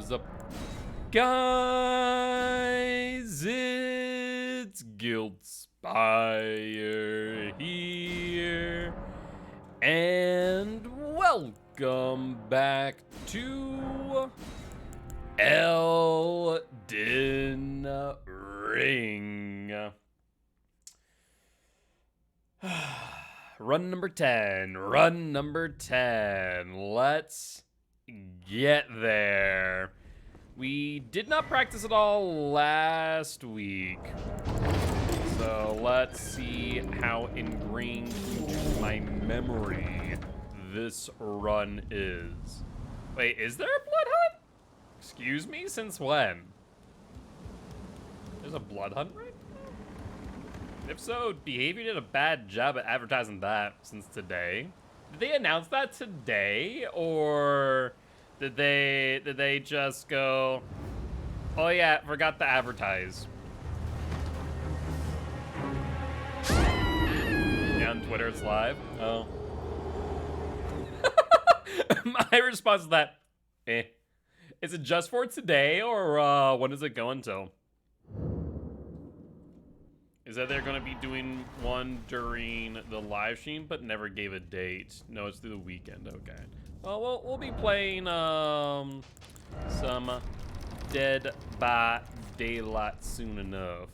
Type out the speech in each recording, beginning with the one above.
is up? Guys, it's Guiltspire here, and welcome back to Elden Ring. Run number 10. Let's get there. We did not practice at all last week, so let's see how ingrained into my memory this run is. Wait, is there a blood hunt? Excuse me, since when? There's a blood hunt right now? If so, Behavior did a bad job at advertising that since today. Did they announce that today, or did they just go, oh yeah, forgot to advertise? Yeah, on Twitter it's live. Oh. My response to that, is it just for today, or when does it go until? Is that they're gonna be doing one during the live stream, but never gave a date? No, it's through the weekend. Okay. Well, we'll be playing some Dead by Daylight soon enough.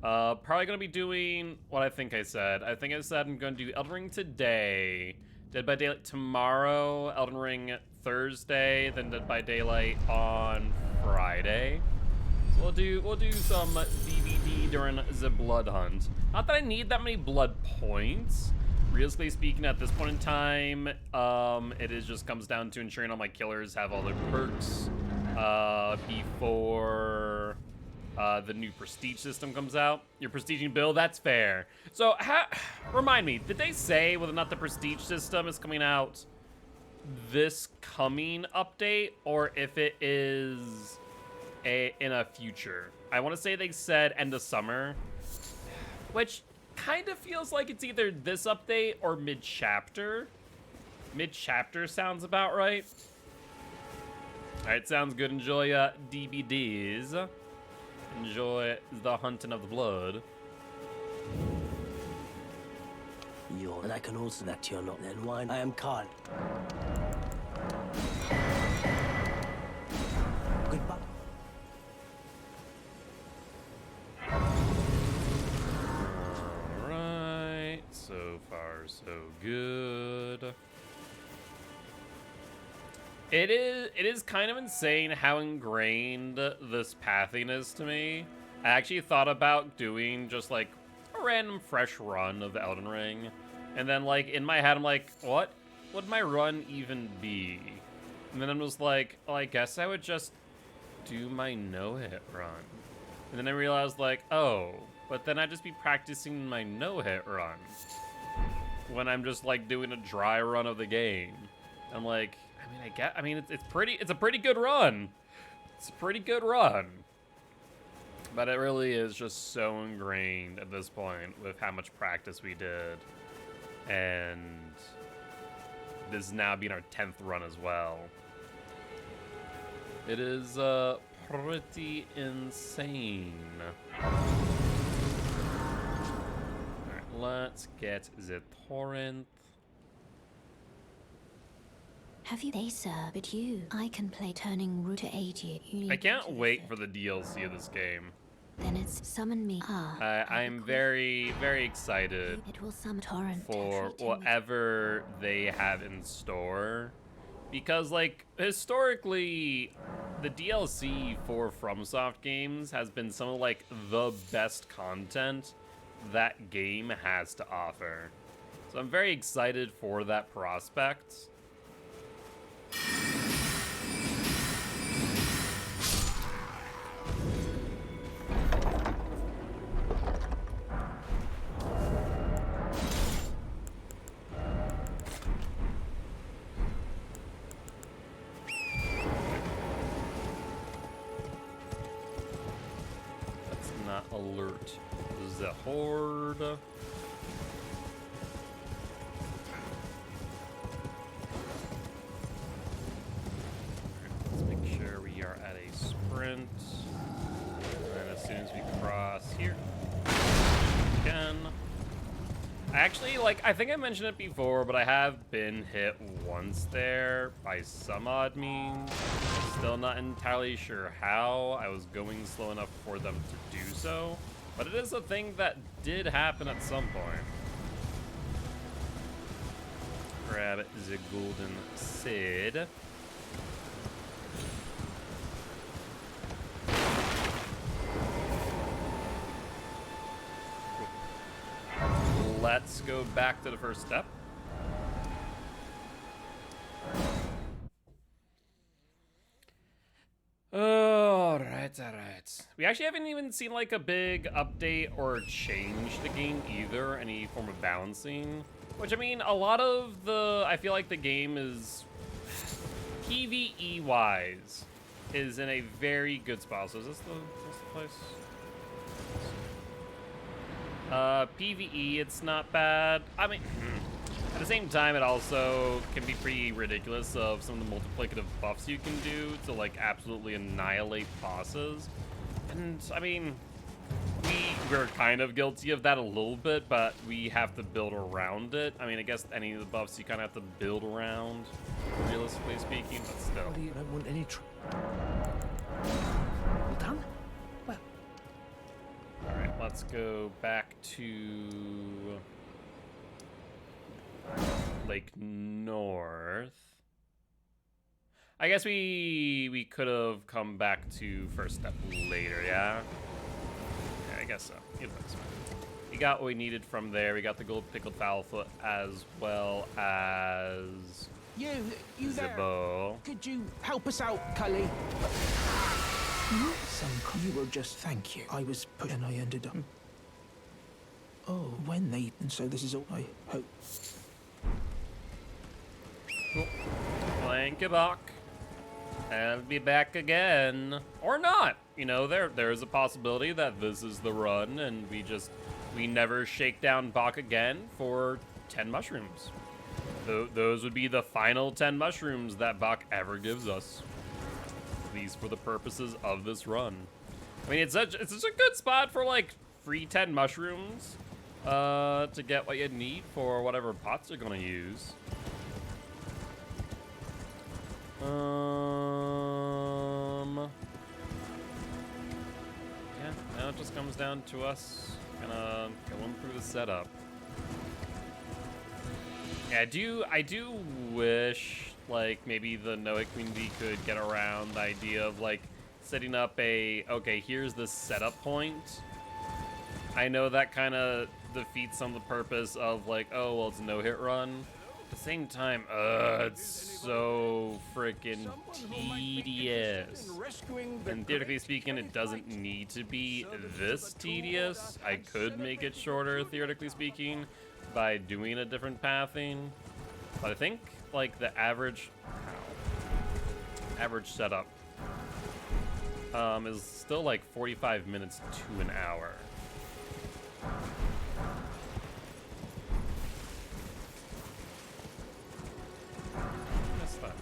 Probably gonna be doing what I think I said. I think I said I'm gonna do Elden Ring today, Dead by Daylight tomorrow, Elden Ring Thursday, then Dead by Daylight on Friday. So we'll do some DVD during the blood hunt. Not that I need that many blood points. Realistically speaking, at this point in time, it is just comes down to ensuring all my killers have all their perks before the new prestige system comes out. Your prestiging build, that's fair. So remind me, did they say whether or not the prestige system is coming out this coming update, or if it is in a future? I want to say they said end of summer, which kind of feels like it's either this update or mid-chapter. Mid-chapter sounds about right. All right, sounds good. Enjoy DVDs. Enjoy the hunting of the blood. And I can also that you're not then wine. I am Khan. Goodbye. Alright, so far so good. It is kind of insane how ingrained this pathing is to me. I actually thought about doing just like a random fresh run of Elden Ring, and then like in my head I'm like, what would my run even be? And then I'm just like, well, I guess I would just do my no-hit run. And then I realized like, oh, but then I'd just be practicing my no-hit run when I'm just like doing a dry run of the game. I'm like, it's a pretty good run. It's a pretty good run. But it really is just so ingrained at this point with how much practice we did. And this is now being our 10th run as well. It is pretty insane. Alright, let's get the torrent. Have you? They sir, but you. I can play turning root to aid you. I can't wait for the DLC of this game. Then it's summon me. I'm very, very excited It will summon torrent for whatever they have in store. Because, like, historically, the DLC for FromSoft games has been some of, like, the best content that game has to offer. So I'm very excited for that prospect. Let's not alert the horde. Let's make sure we are Actually, like, I think I mentioned it before, but I have been hit once there by some odd means. Still not entirely sure how. I was going slow enough for them to do so, but it is a thing that did happen at some point. Grab the golden seed. Let's go back to the first step. All right. We actually haven't even seen like a big update or change to the game either, any form of balancing. Which, I mean, a lot of I feel like the game is, PvE-wise, is in a very good spot. So is this the place? PvE, it's not bad. I mean, at the same time, it also can be pretty ridiculous of some of the multiplicative buffs you can do to, like, absolutely annihilate bosses. And, I mean, we're kind of guilty of that a little bit, but we have to build around it. I mean, I guess any of the buffs you kind of have to build around, realistically speaking, but still. What do you don't want any Well done? Well. All right, let's go back to Lake North. I guess we could have come back to first step later, yeah? I guess so. We got what we needed from there. We got the gold pickled foulfoot as well as You the there? bow. Could you help us out, Cully? You will just thank you. I was put and I ended up. Oh, when they and so this is all I hope. Cool. Thank you, Buck. I'll be back again. Or not. You know, there's a possibility that this is the run and we never shake down Bach again for 10 mushrooms. Those would be the final 10 mushrooms that Bach ever gives us. At least for the purposes of this run. I mean, it's such a good spot for, like, free 10 mushrooms to get what you need for whatever pots you're gonna use. Yeah, now it just comes down to us kind of going through the setup. Yeah, I do wish, like, maybe the Noah community could get around the idea of, like, setting up okay, here's the setup point. I know that kind of defeats some of the purpose of, like, oh, well, it's a no-hit run. At the same time, it's so freaking tedious. And theoretically speaking, it doesn't need to be this tedious. I could make it shorter, theoretically speaking, by doing a different pathing. But I think, like, the average setup is still like 45 minutes to an hour. That's that.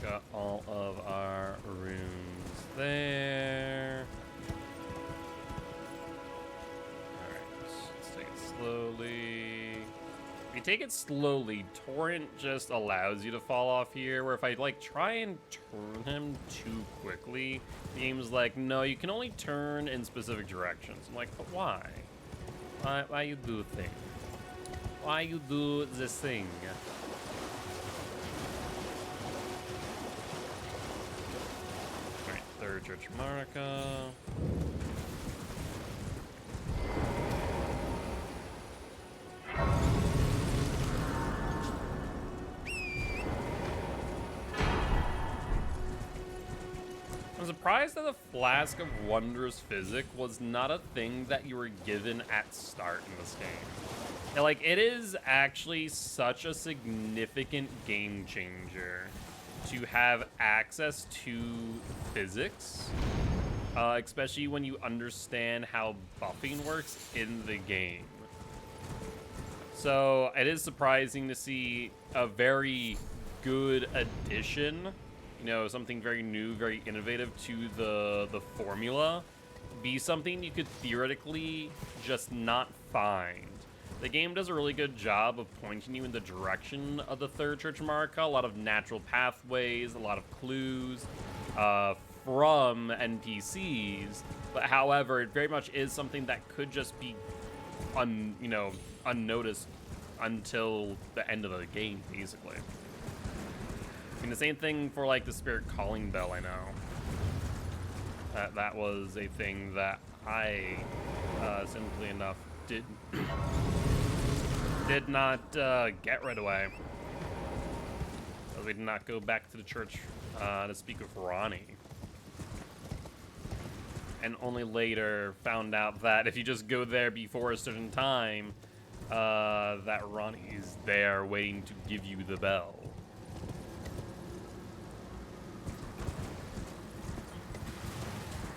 Got all of our runes there. Alright, let's take it slowly. If you take it slowly, Torrent just allows you to fall off here, where if I, like, try and turn him too quickly, the game's like, no, you can only turn in specific directions. I'm like, but why? Why you do thing? Why you do this thing? Alright, third Church Marca. I'm surprised that the Flask of Wondrous Physic was not a thing that you were given at start in this game. Yeah, like, it is actually such a significant game changer to have access to physics, especially when you understand how buffing works in the game. So it is surprising to see a very good addition you know, something very new, very innovative to the formula, be something you could theoretically just not find. The game does a really good job of pointing you in the direction of the third Church Marca, a lot of natural pathways, a lot of clues from NPCs, but however, it very much is something that could just be unnoticed until the end of the game, basically. I mean, the same thing for like the Spirit Calling Bell, I know. That was a thing that I, simply enough, did not get right away. So we did not go back to the church to speak with Ronnie. And only later found out that if you just go there before a certain time, that Ronnie is there waiting to give you the bell.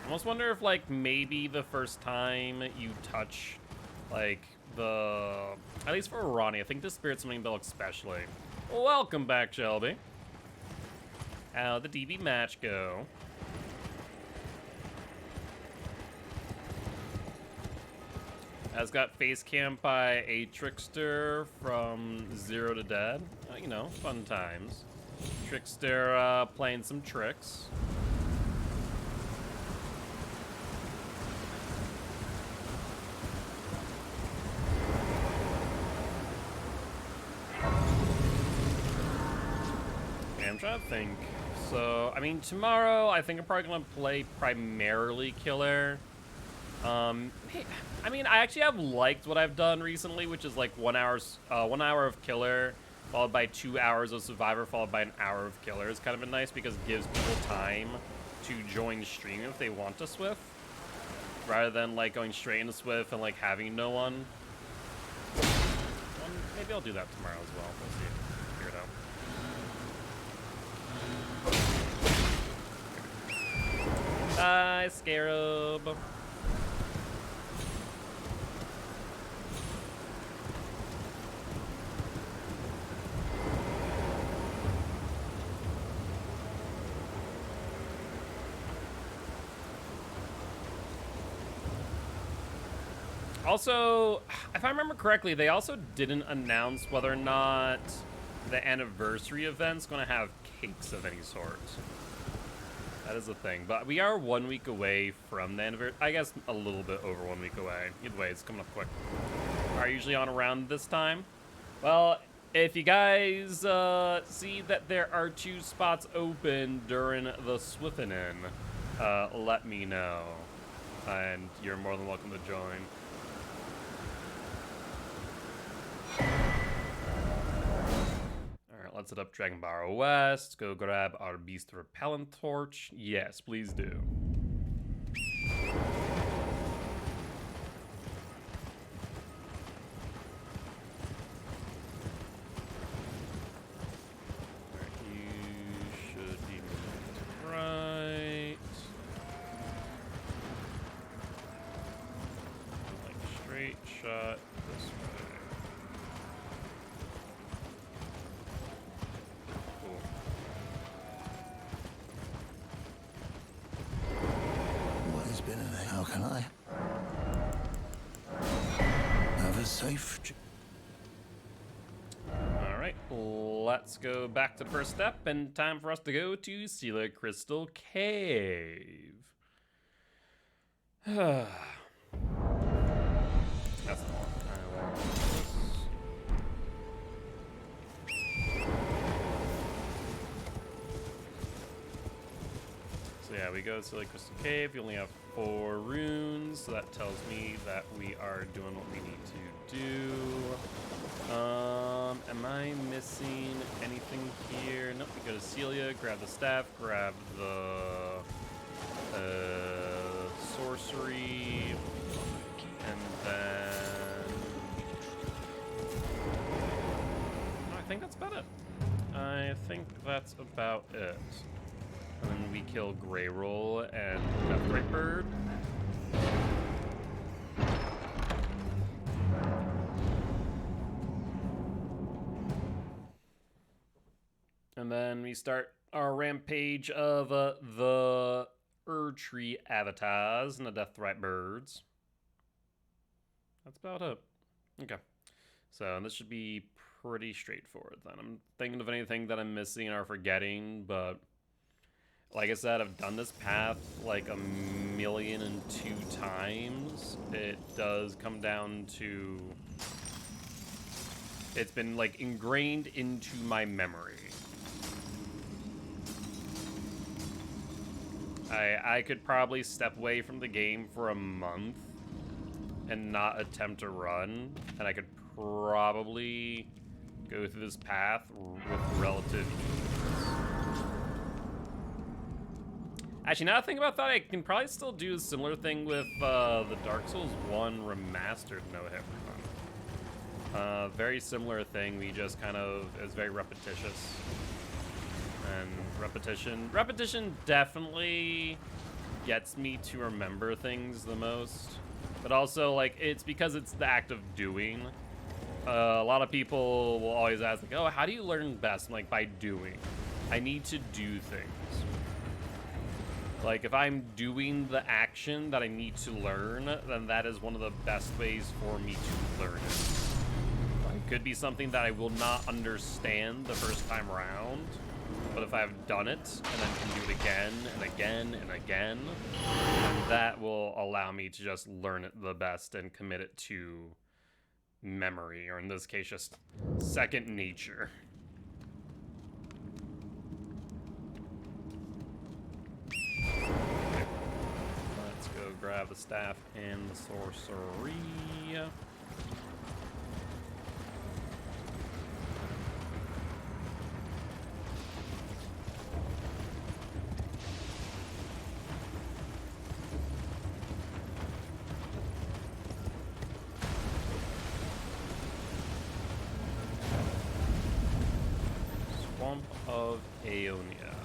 I almost wonder if, like, maybe the first time you touch, like, at least for Ronnie, I think the Spirit Summoning Bell especially. Welcome back, Shelby. How'd the DB match go? Has got face camp by a trickster from Zero to Dead. You know, fun times. Trickster playing some tricks. Okay, I'm trying to think. So, I mean, tomorrow I think I'm probably gonna play primarily killer. I mean, I actually have liked what I've done recently, which is like 1 hour of killer, followed by 2 hours of survivor, followed by an hour of killer. It's kind of been nice because it gives people time to join stream if they want to Swift, rather than like going straight into Swift and like having no one. Maybe I'll do that tomorrow as well. We'll see. Figure it out. Bye, Scarab. Also, if I remember correctly, they also didn't announce whether or not the anniversary event's going to have cakes of any sort. That is a thing. But we are 1 week away from the anniversary. I guess a little bit over 1 week away. Either way, it's coming up quick. Are usually on around this time. Well, if you guys see that there are 2 spots open during the Swiftenin, let me know. And you're more than welcome to join. Alright, let's hit up Dragon Bar West. Go grab our Beast Repellent Torch. Yes, please do. You should be moving right. Like straight shot this way. How can I have a safe? All right, let's go back to the first step, and time for us to go to Sela Crystal Cave. That's all. So yeah, we go to Sela Crystal Cave. You only have 4 runes, so that tells me that we are doing what we need to do. Am I missing anything here? Nope, we go to Celia, grab the staff, grab the sorcery, and then I think that's about it. I think that's about it. And then we kill Grey Roll and Death Bird. And And then we start our rampage of the Erdtree avatars and the Deathright birds. That's about it. Okay. So this should be pretty straightforward then. I'm thinking of anything that I'm missing or forgetting, but like I said, I've done this path like 1,000,002 times. It does come down to... It's been like ingrained into my memory. I could probably step away from the game for a month and not attempt to run, and I could probably go through this path with relative ease. Actually, now that I think about that, I can probably still do a similar thing with the Dark Souls 1 Remastered no-hit run. Very similar thing, we just kind of, it's very repetitious. And repetition definitely gets me to remember things the most. But also, like, it's because it's the act of doing. A lot of people will always ask, like, oh, how do you learn best? I'm like, by doing. I need to do things. Like, if I'm doing the action that I need to learn, then that is one of the best ways for me to learn it. It could be something that I will not understand the first time around, but if I've done it and then can do it again and again and again, then that will allow me to just learn it the best and commit it to memory, or in this case, just second nature. Okay. Let's go grab the staff and the sorcery. Of Aeonia.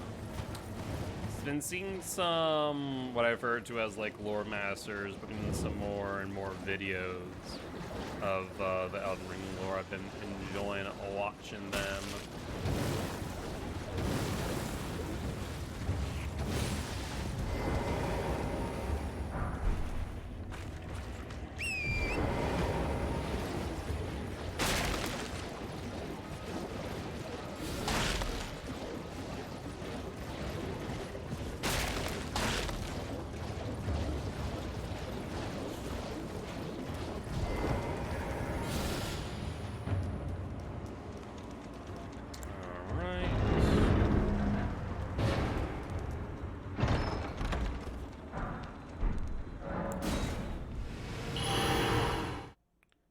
It's been seeing some, what I've heard to as like lore masters, putting in some more and more videos of the Elden Ring lore. I've been enjoying watching them.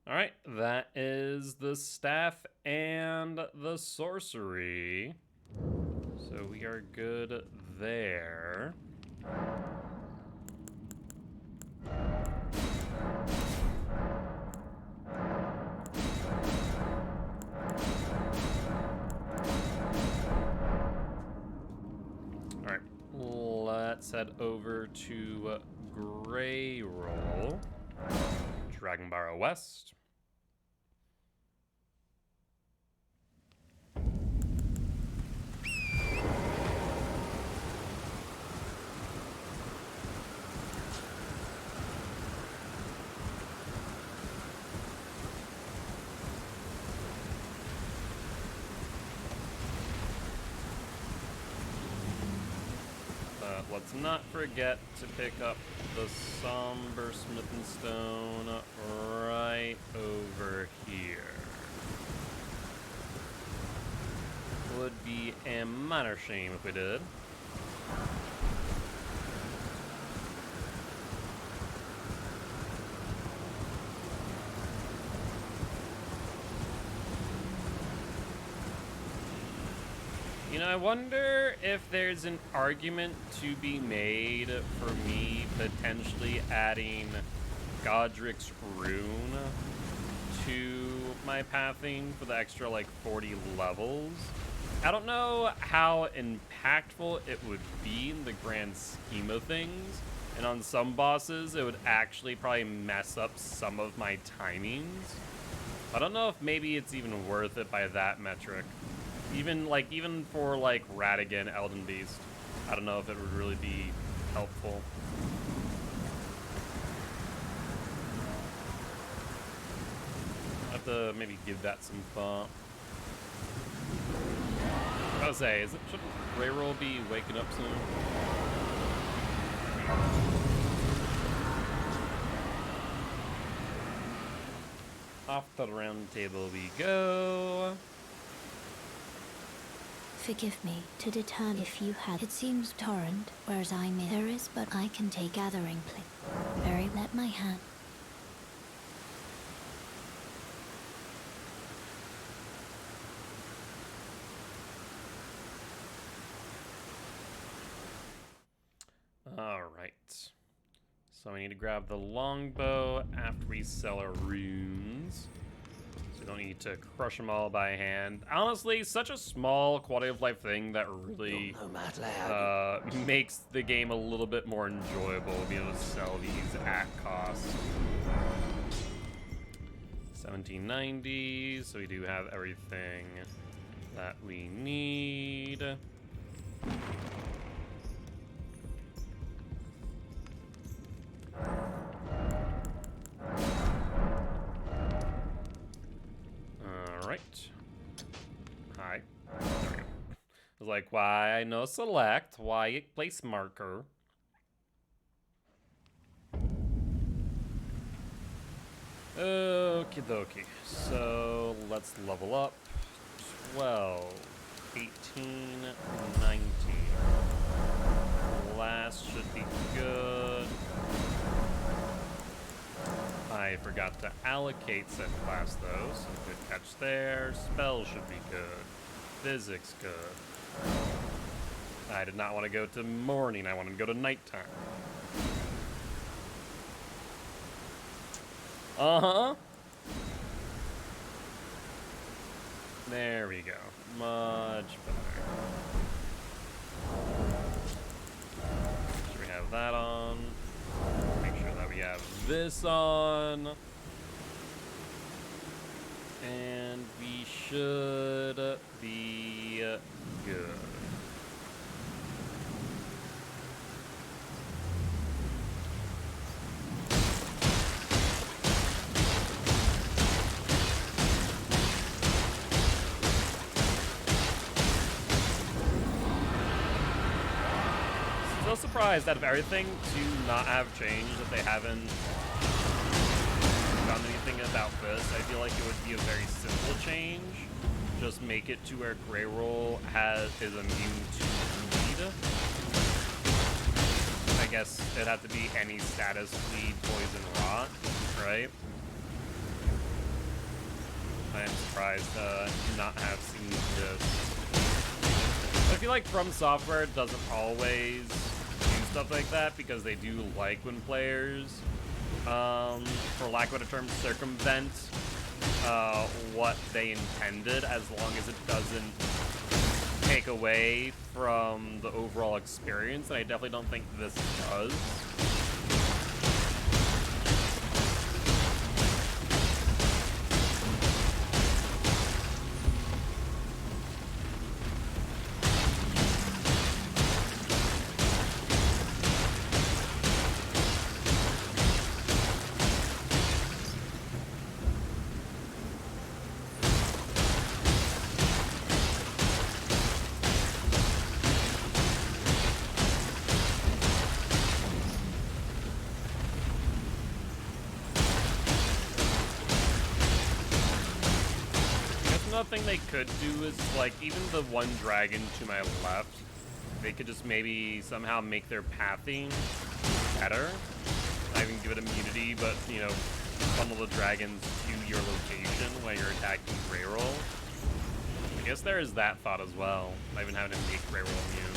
Alright, that is the staff and the sorcery. So we are good there. Alright, let's head over to Grey Roll, Dragonbarrow West. Let's not forget to pick up the Somber Smithing Stone right over here. Would be a minor shame if we did. You know, I wonder if there's an argument to be made for me potentially adding Godric's Rune to my pathing for the extra, like, 40 levels. I don't know how impactful it would be in the grand scheme of things, and on some bosses, it would actually probably mess up some of my timings. I don't know if maybe it's even worth it by that metric. Even for like Radigan, Elden Beast, I don't know if it would really be helpful. I have to maybe give that some thought. I was say, should Grey Roll be waking up soon? Off the round table we go. Forgive me to determine if you had. It seems torrent, whereas I may. There is, but I can take gathering place. Very let my hand. All right. So we need to grab the longbow after we sell our runes. So we don't need to crush them all by hand. Honestly, such a small quality of life thing that really Nomad lad. makes the game a little bit more enjoyable, being able to sell these at cost. 1790, so we do have everything that we need. Alright. Hi. There we go. I was like, why no select? Why place marker? Okie dokie. So let's level up. 12, 18, 19. Last should be good. I forgot to allocate said class though, so good catch there. Spell should be good. Physics good. I did not want to go to morning, I wanted to go to nighttime. Uh-huh. There we go. Much better. Should we have that on? Make sure that we have this on. And we should be good. Still surprised out of everything to not have changed, that they haven't done anything about this. I feel like it would be a very simple change. Just make it to where Grey Roll is immune to bleed. I guess it'd have to be any status bleed, poison, rot, right? I am surprised to not have seen this. I feel like From Software doesn't always do stuff like that because they do like when players, for lack of a better term, circumvent what they intended, as long as it doesn't take away from the overall experience, and I definitely don't think this does. Another thing they could do is, like, even the one dragon to my left, they could just maybe somehow make their pathing better. Not even give it immunity, but, you know, funnel the dragons to your location while you're attacking Grey Roll. I guess there is that thought as well, not even having to make Grey Roll immune.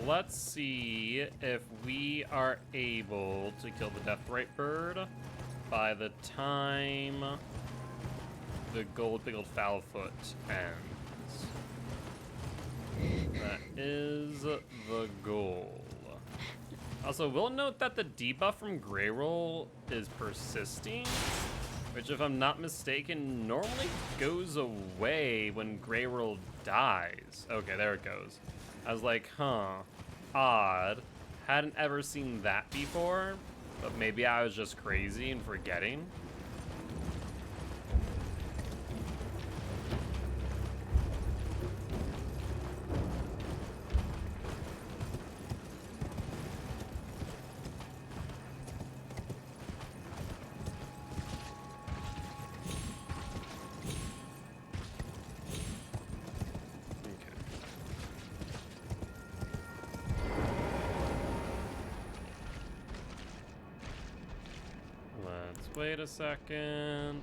let's see if we are able to kill the Deathrite Bird by the time the gold-pickled Foulfoot ends. That is the goal. Also, we'll note that the debuff from Grey Roll is persisting, which, if I'm not mistaken, normally goes away when Grey Roll dies. Okay, there it goes. I was like, huh, odd. Hadn't ever seen that before, but maybe I was just crazy and forgetting. Wait a second.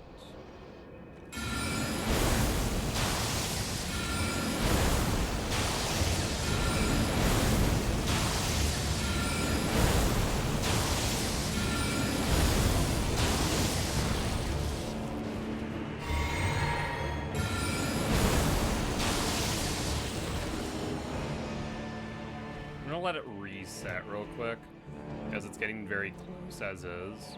I'm gonna let it reset real quick because it's getting very close as is.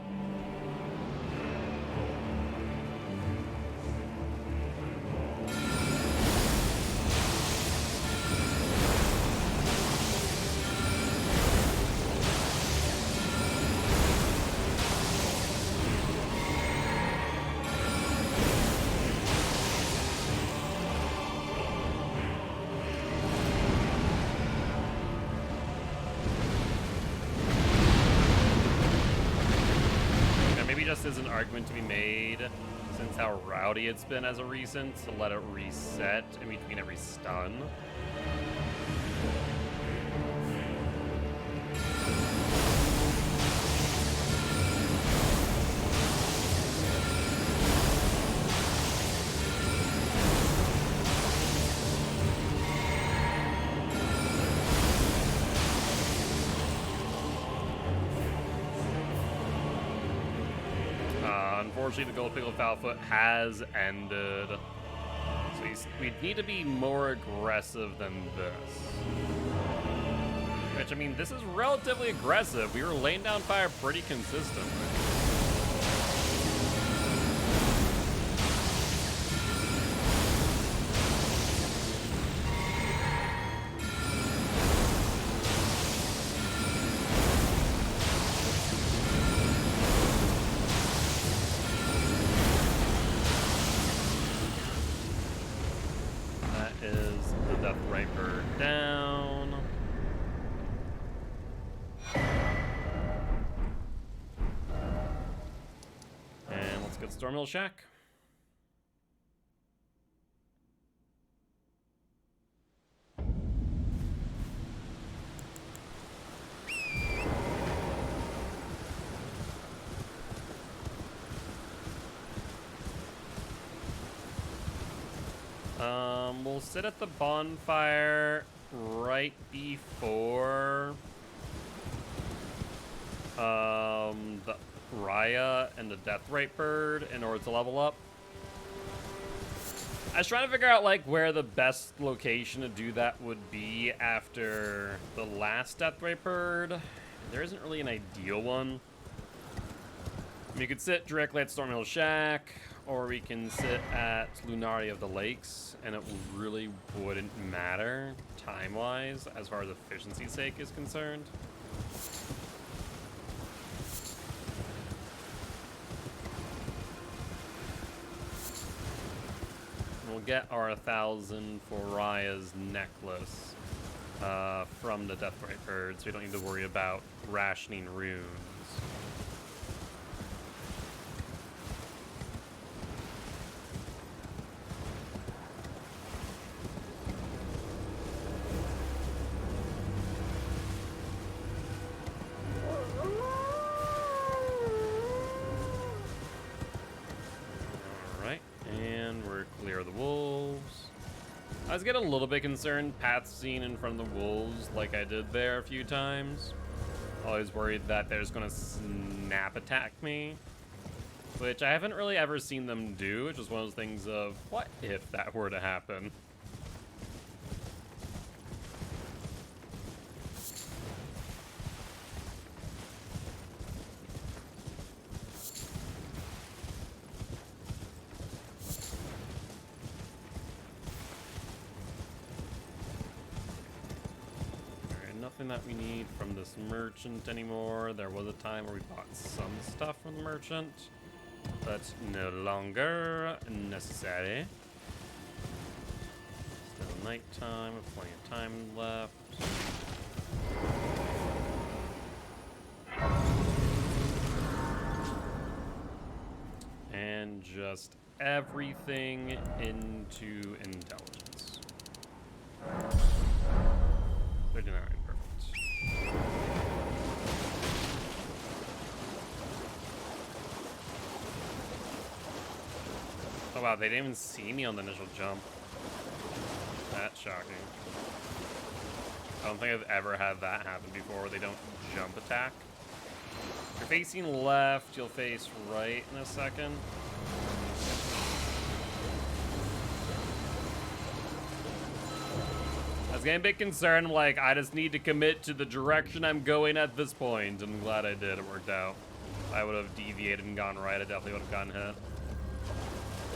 Just is an argument to be made, since how rowdy it's been as of recent, to let it reset in between every stun. Unfortunately, the gold-pickled Foulfoot has ended. So we need to be more aggressive than this. Which, I mean, this is relatively aggressive. We were laying down fire pretty consistently. Down. And let's get Stormhill Shack. We'll sit at the bonfire right before the Raya and the Deathrite Bird in order to level up. I was trying to figure out like where the best location to do that would be after the last Deathrite Bird. There isn't really an ideal one. I mean, you could sit directly at Stormhill Shack, or we can sit at Lunaria of the Lakes, and it really wouldn't matter time-wise as far as efficiency's sake is concerned. We'll get our 1,000 for Raya's necklace from the Deathrite Bird, so we don't need to worry about rationing runes. was getting a little bit concerned path scene in front of the wolves like I did there a few times. Always worried that they're just gonna snap attack me, which I haven't really ever seen them do. It's just one of those things of, what if that were to happen? Nothing that we need from this merchant anymore. There was a time where we bought some stuff from the merchant, but no longer necessary. Still nighttime, with plenty of time left. And just everything into intelligence. 39. Oh wow, they didn't even see me on the initial jump. That's shocking. I don't think I've ever had that happen before where they don't jump attack. If you're facing left, you'll face right in a second. I was getting a bit concerned, like, I just need to commit to the direction I'm going at this point, and I'm glad I did. It worked out. If I would have deviated and gone right, I definitely would have gotten hit.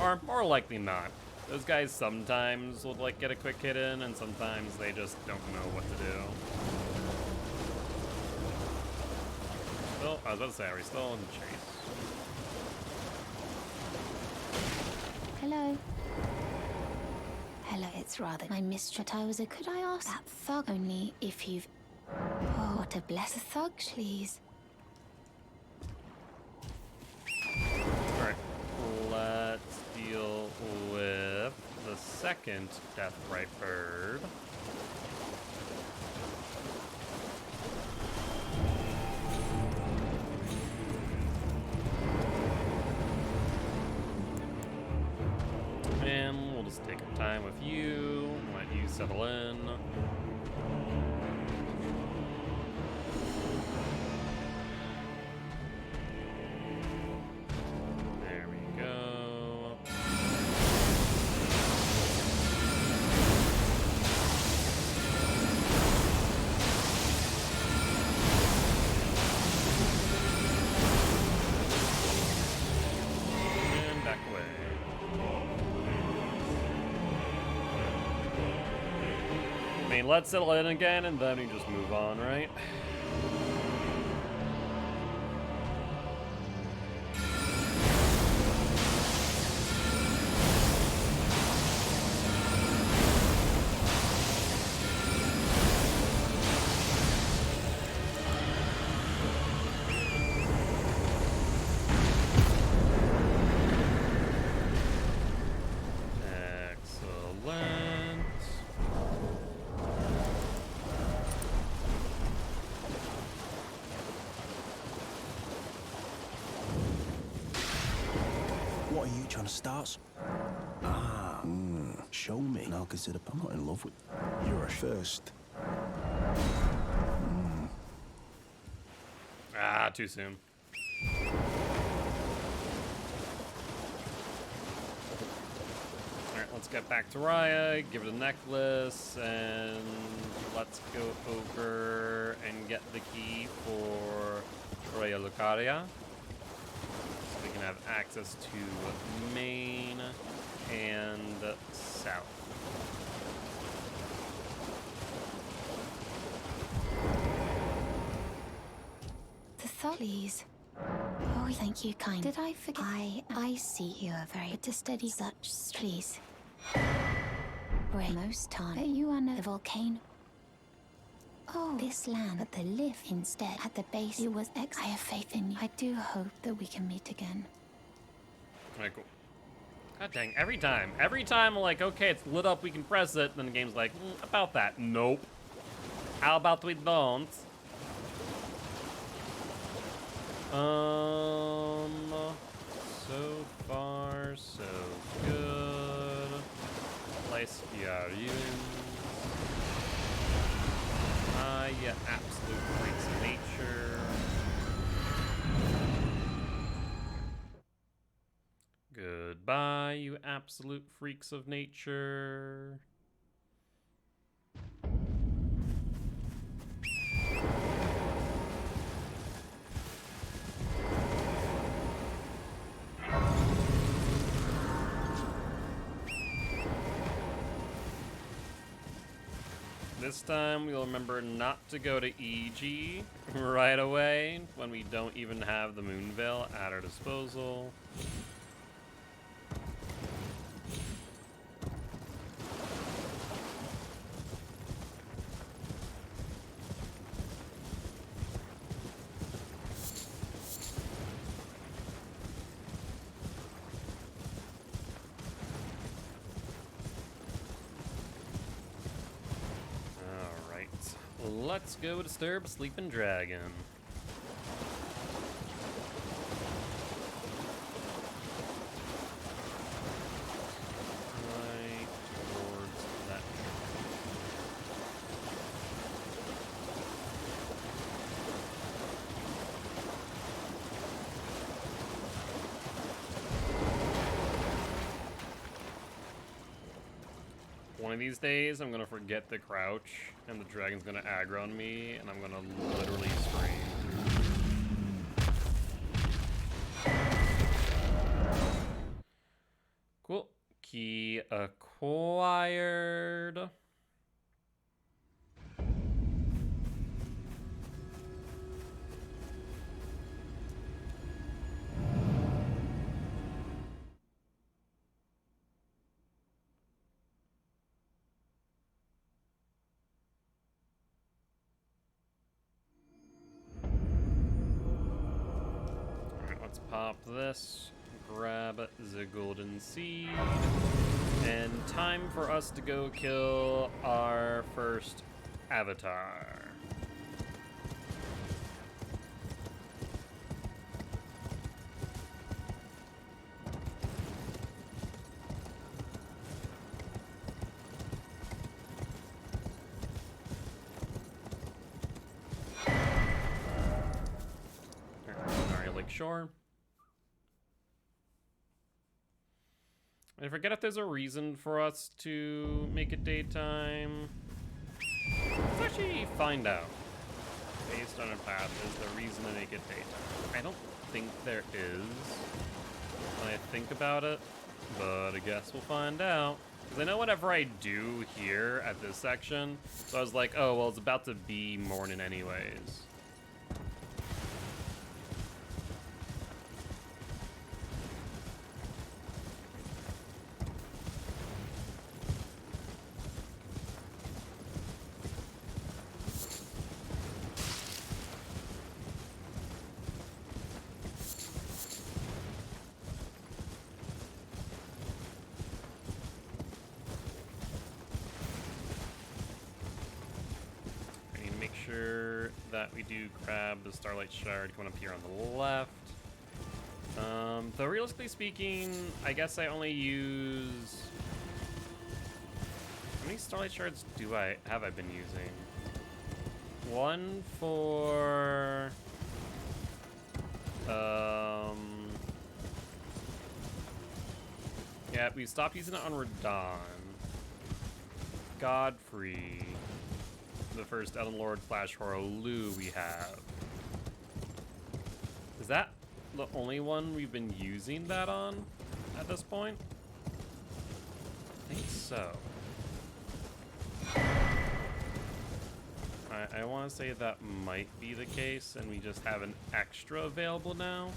Or more likely not. Those guys sometimes will like get a quick hit in, and sometimes they just don't know what to do. Still, I was about to say, are we still in chase? Hello. Hello, it's rather my mistress. I was a. Could I ask that thug only if you've. Oh, what a blessed thug, please. Alright, let's deal with the second Deathbright bird. And we'll just take our time with you, let you settle in. There we go. And back away. I mean, let's settle in again, and then we just move on, right? Excellent. What are you trying to start? Show me. And I'll consider. I'm not in love with. You're a first. Ah, too soon. Alright, let's get back to Raya, give it a necklace, and let's go over and get the key for Raya Lucaria. So we can have access to main and south. The thug, please. Oh, thank you, kind. Did I forget? I see you are very to study such, please. Right. Most time that you are no the volcano. Oh, this land at the lift instead. At the base, it was I have faith in you. I do hope that we can meet again. Alright, cool. God dang, every time I'm like, okay, it's lit up, we can press it, then the game's like, about that, nope. How about we don't? So far, so good. Slice you. You absolute freaks of nature. Goodbye, you absolute freaks of nature. This time we'll remember not to go to EG right away when we don't even have the Moonveil at our disposal. Let's go disturb sleeping dragon. Right towards that. One of these days, I'm gonna forget the crouch, and the dragon's gonna aggro on me, and I'm gonna literally scream. Cool. Key acquired. Let's pop this, grab the golden seed, and time for us to go kill our first avatar. Sure. I forget if there's a reason for us to make it daytime. Let's actually find out. Based on a path, is the reason to make it daytime? I don't think there is when I think about it, but I guess we'll find out. Because I know whatever I do here at this section, so I was like, oh, well, it's about to be morning anyways. That we do grab the Starlight Shard coming up here on the left. Though realistically speaking, I guess I only use... How many Starlight Shards do I been using? One for... Yeah, we stopped using it on Radon. Godfrey. The first Elden Lord / Horolu we have. Is that the only one we've been using that on at this point? I think so. I want to say that might be the case, and we just have an extra available now,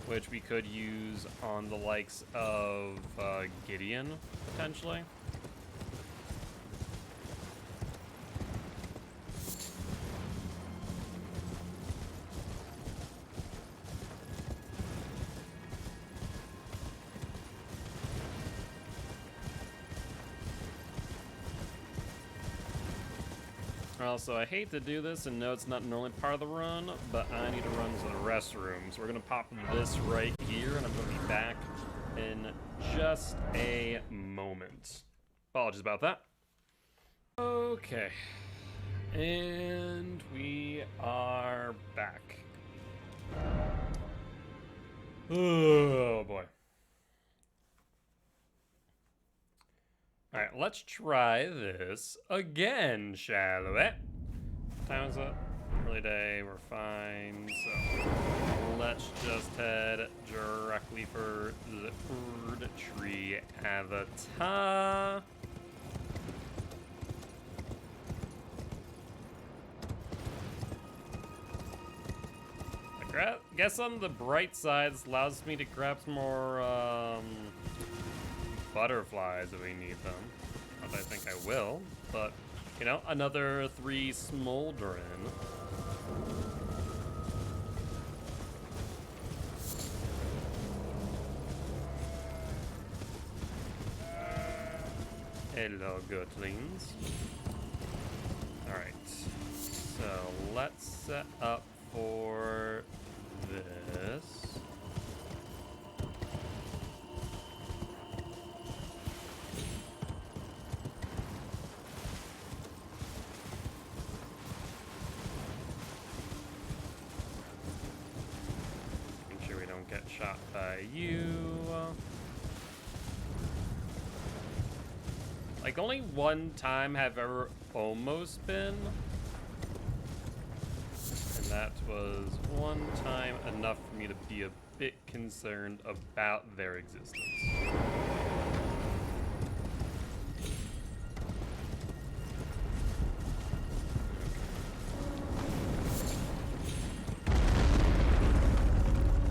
which we could use on the likes of Gideon, potentially. Also, I hate to do this and know it's not normally part of the run, but I need to run to the restrooms. We're gonna pop this right here, and I'm gonna be back in just a moment. Apologies about that. Okay. And we are back. Oh boy. Alright, let's try this again, shall we? Time is up. Early day, we're fine. So let's just head directly for the Erd Tree Avatar. I guess on the bright side, this allows me to grab some more butterflies if we need them. Not that I think I will, but you know, another 3 smoldering. Hello, goodlings. Alright, so let's set up for this. Making sure we don't get shot by you. Like, only one time have ever almost been. And that was one time enough for me to be a bit concerned about their existence.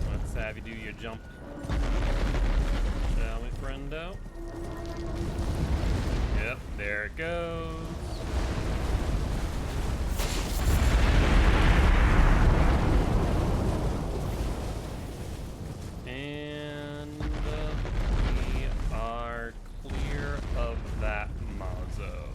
Let's have you do your jump. Shall we, friendo? Yep, there it goes. And we are clear of that Mazo.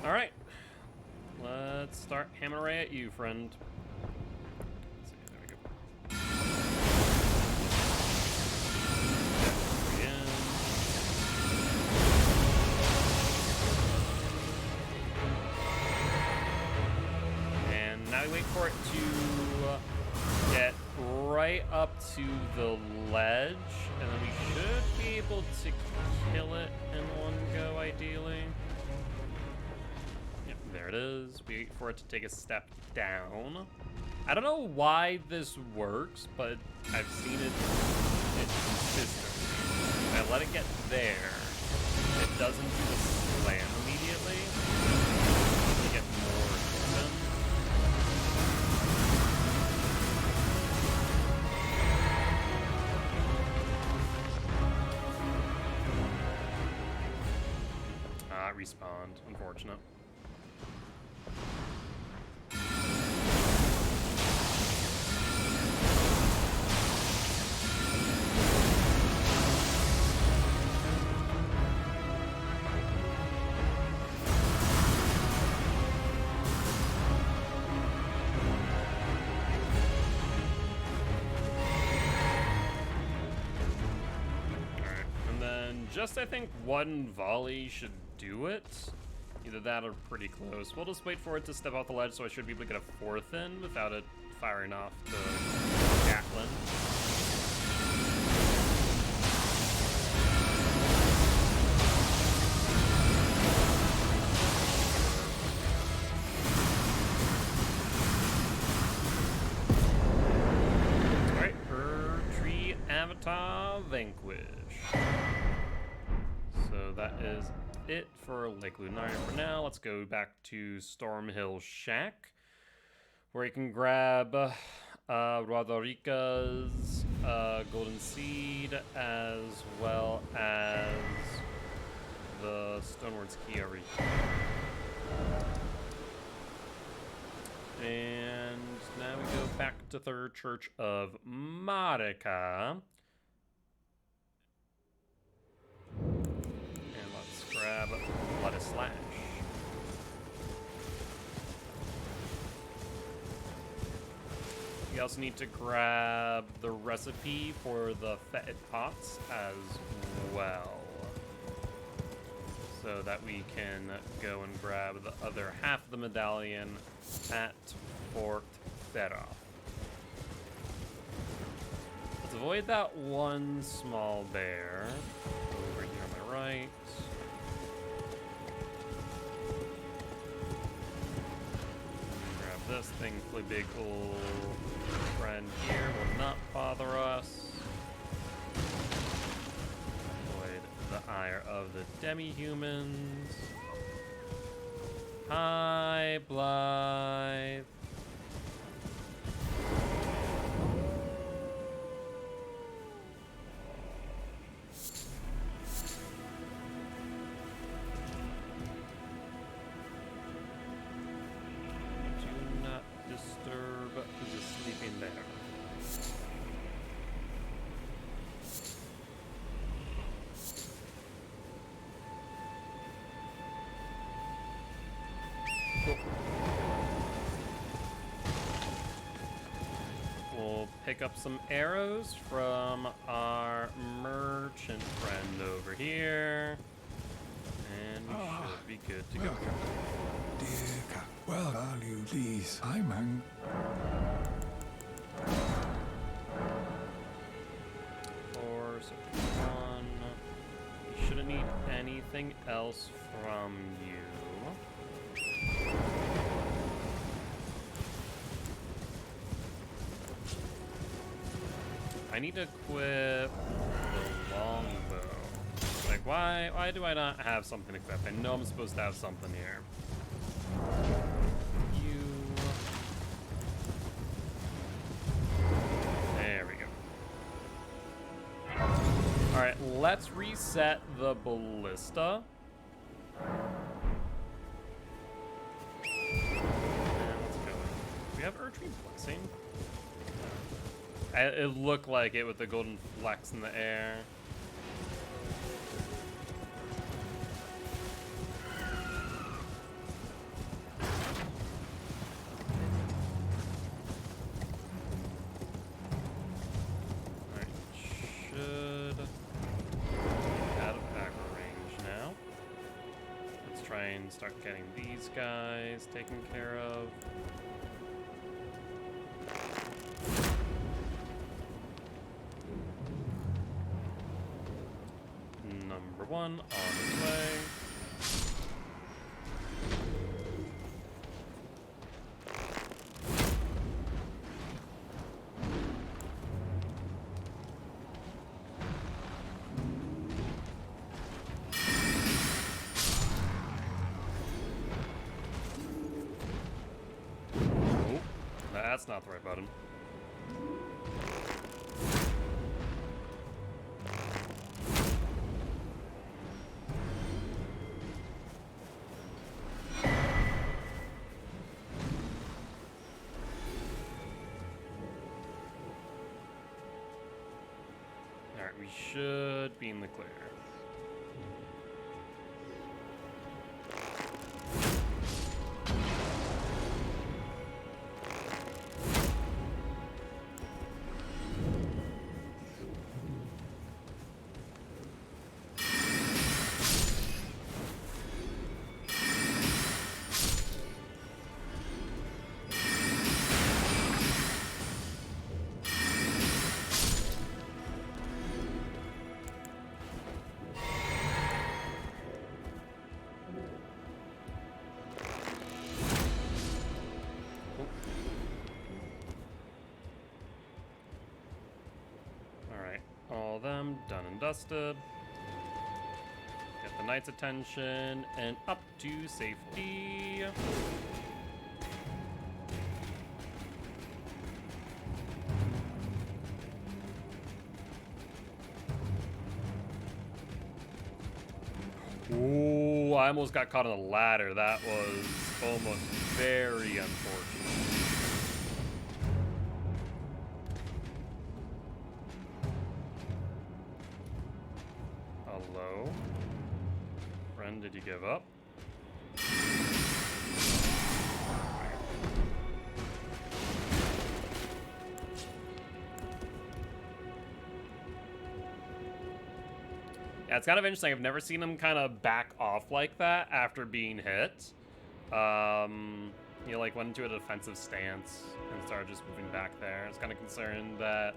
Alright. Let's start hammering away at you, friend. Let's see, there we go. And now we wait for it to get right up to the ledge, and then we should be able to kill it in one go, ideally. There it is. We wait for it to take a step down. I don't know why this works, but I've seen it. It's consistent. If I let it get there, it doesn't do the slam immediately. You get more even. Respawned. Unfortunate. Just, I think, one volley should do it. Either that or pretty close. We'll just wait for it to step off the ledge, so I should be able to get a fourth in without it firing off the Gatlin. Avatar Vanquish. So that is it for Lake Lunaria for now. Let's go back to Stormhill Shack, where you can grab Roderica's Golden Seed, as well as the Stonewards Key over here. And now we go back to Third Church of Marika. And let's grab Blood Slash. We also need to grab the recipe for the fetid pots as well, so that we can go and grab the other half of the medallion at Fort Feroth. Let's avoid that one small bear over here on my right. Grab this thankfully big old friend here, will not bother us. Avoid the ire of the demi-humans. Hi, Blythe. Do not disturb the sleeping bear. Cool. We'll pick up some arrows from our merchant friend over here. And we should be good to go. Welcome. Dear Cap. Well, are you please? I'm ang. Four, so one. You shouldn't need anything else from you. I need to equip the longbow. Like, why do I not have something equipped? I know I'm supposed to have something here. There we go. Alright, let's reset the ballista. And let's go. Do we have Erdtree Blessing? It looked like it with the golden flecks in the air. Alright, should be out of aggro range now. Let's try and start getting these guys taken care of. Number one on its way. Oh, that's not the right button. Alright, we should be in the clear. All them done and dusted. Get the knight's attention and up to safety. Ooh, I almost got caught on the ladder. That was almost very unfortunate. Hello? Friend, did you give up? Yeah, it's kind of interesting. I've never seen him kind of back off like that after being hit. He like went into a defensive stance and started just moving back there. I was kind of concerned that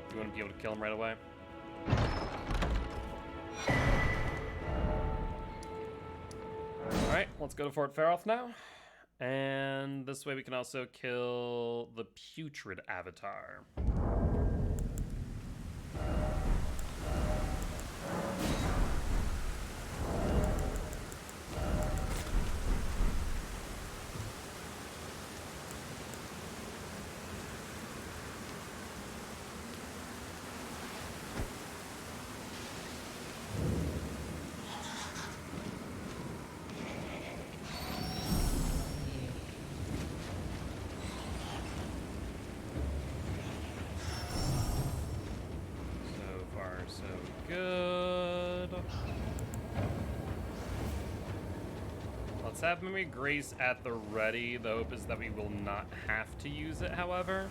you wouldn't be able to kill him right away. Alright, let's go to Fort Faroth now. And this way we can also kill the Putrid Avatar. Let's have Memory Grace at the ready. The hope is that we will not have to use it, however.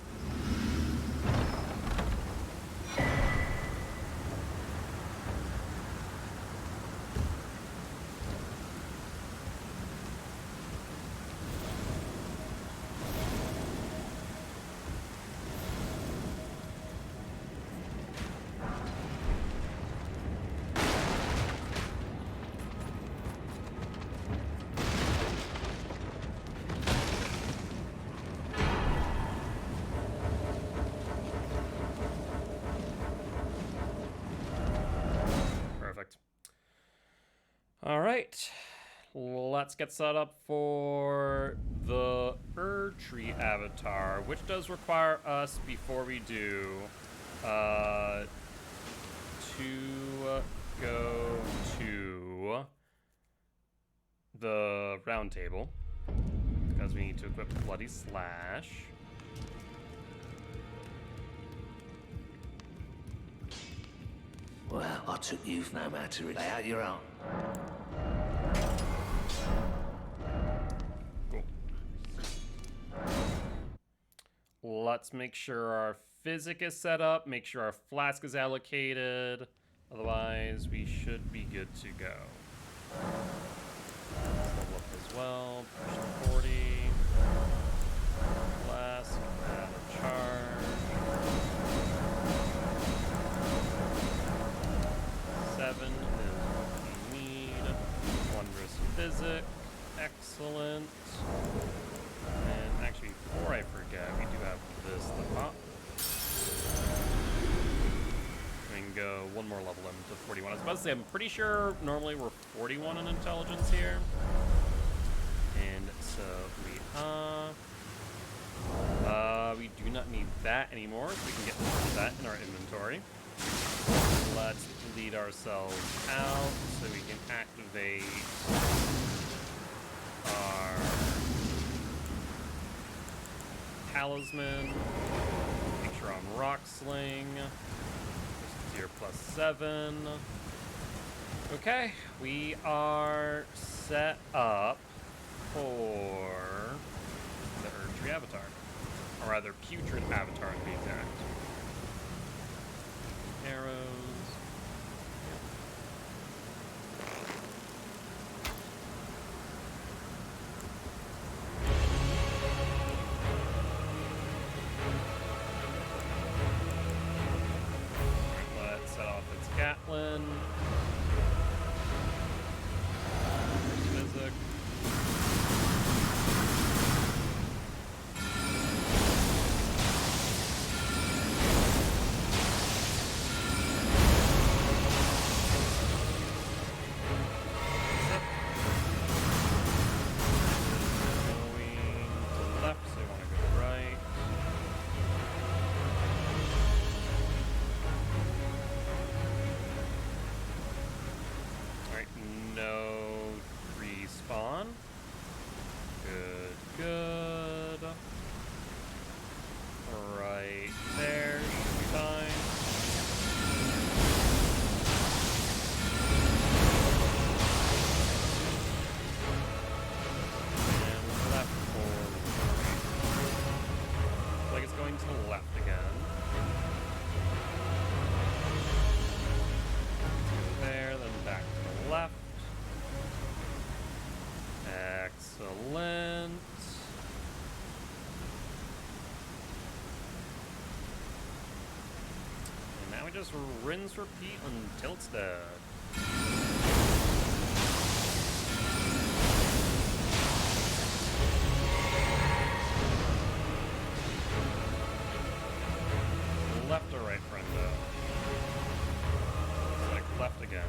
All right, let's get set up for the Erdtree Avatar, which does require us, before we do, to go to the round table, because we need to equip Bloody Slash. Well, I took youth no matter. Lay out your own. Cool. Let's make sure our physic is set up, make sure our flask is allocated. Otherwise, we should be good to go. Level up as well. Push to 40. Flask, add a charge. 7 is what we need. Wondrous physic. Excellent. And actually, before I forget, we do have this to pop. We can go one more level into 41. I was about to say, I'm pretty sure normally we're 41 in intelligence here. And so we do not need that anymore, so we can get that in our inventory. Let's lead ourselves out so we can activate our talisman. Make sure I'm rock sling. Tier +7. Okay, we are set up for the Erdtree Avatar, or rather Putrid Avatar to be exact. Arrows. Let's set off its Gatlin. Physic. just rinse, repeat until it's dead. Left or right, friendo? It's like left again.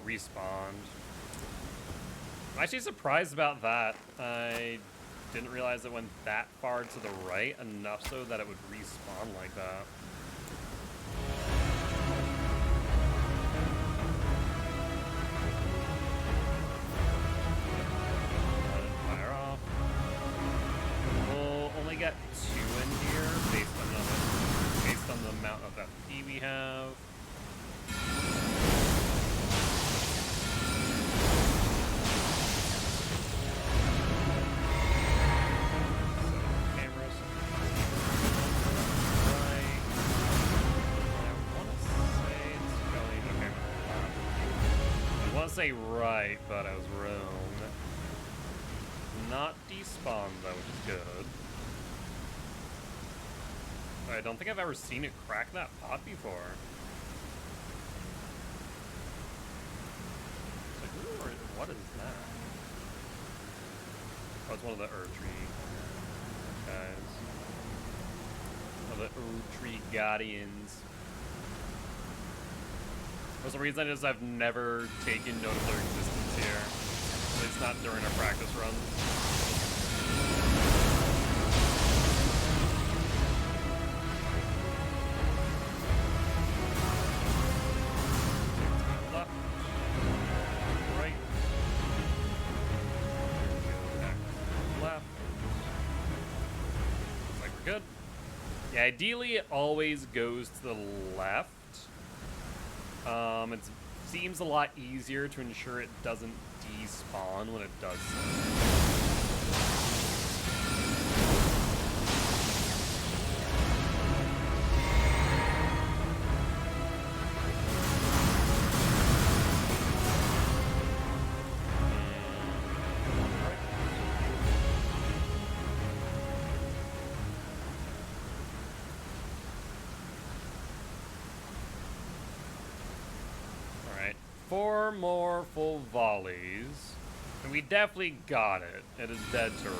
Respawned. I'm actually surprised about that. I didn't realize it went that far to the right, enough so that it would respawn like that. Fire off. We'll only get 2 in here based on the amount of FP we have. Say right, but I was wrong. Not despawned though, which is good. I don't think I've ever seen it crack that pot before. It's like, ooh, what is that? Oh, it's one of the Tree guys. One of the Tree Guardians. For some reason, I've never taken note of their existence here. At least not during our practice runs. Left. Right. Back. Left. Looks like we're good. Yeah, ideally it always goes to the left. It seems a lot easier to ensure it doesn't despawn when it does so. Alright, 4 more full volleys. And we definitely got it. It is dead to right.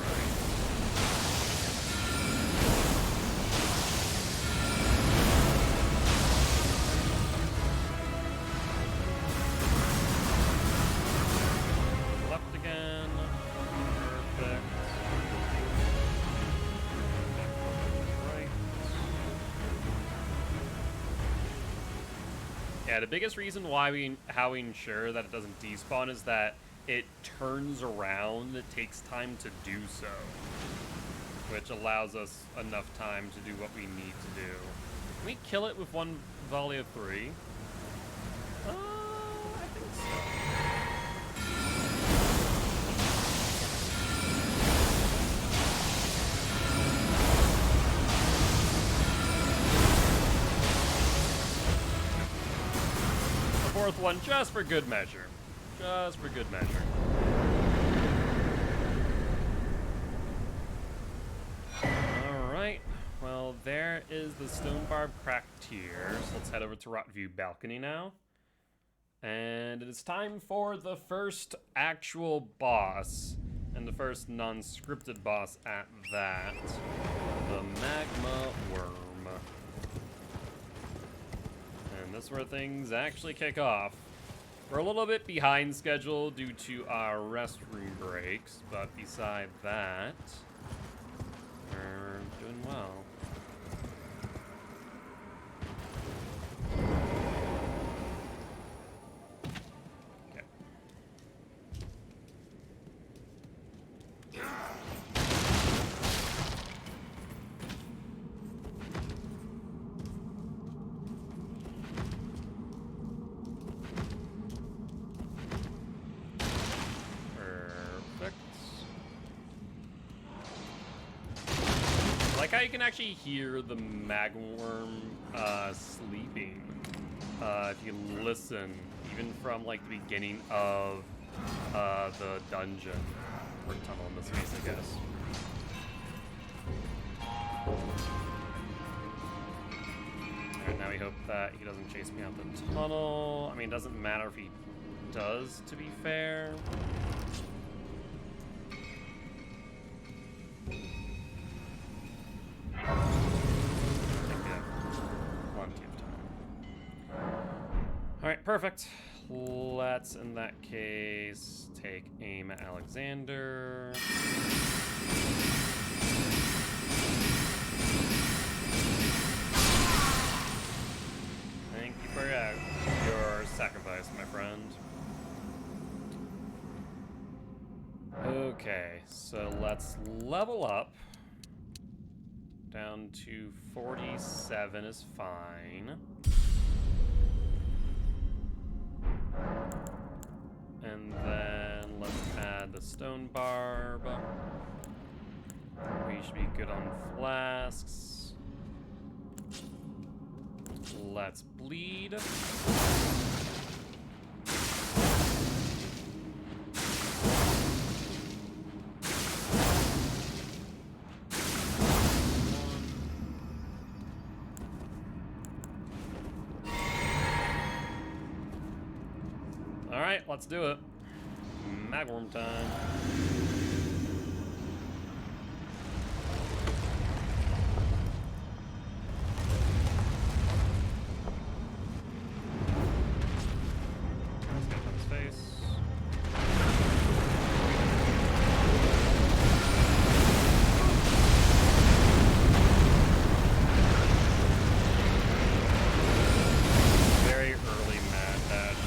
Left again. Perfect. Right. Yeah, the biggest reason why how we ensure that it doesn't despawn is that it turns around. It takes time to do so, which allows us enough time to do what we need to do. Can we kill it with 1 volley of 3? I think so. The 4th one, just for good measure. Just for good measure. Alright, well there is the Stone Barb cracked here. So let's head over to Rotview Balcony now. And it is time for the first actual boss, and the first non-scripted boss at that. The Magma Worm. And this is where things actually kick off. We're a little bit behind schedule due to our restroom breaks, but beside that, we're doing well. Okay. like how you can actually hear the magworm sleeping if you listen, even from like the beginning of the dungeon or tunnel in this case, I guess. Alright, now we hope that he doesn't chase me out the tunnel. I mean, it doesn't matter if he does, to be fair. Alright, perfect. Let's, in that case, take aim at Alexander. Thank you for your sacrifice, my friend. Okay, so let's level up. Down to 47 is fine. And then let's add the stone barb. We should be good on flasks. Let's bleed. Alright, let's do it. Magworm time. Let's get on his face. Very early mad dash.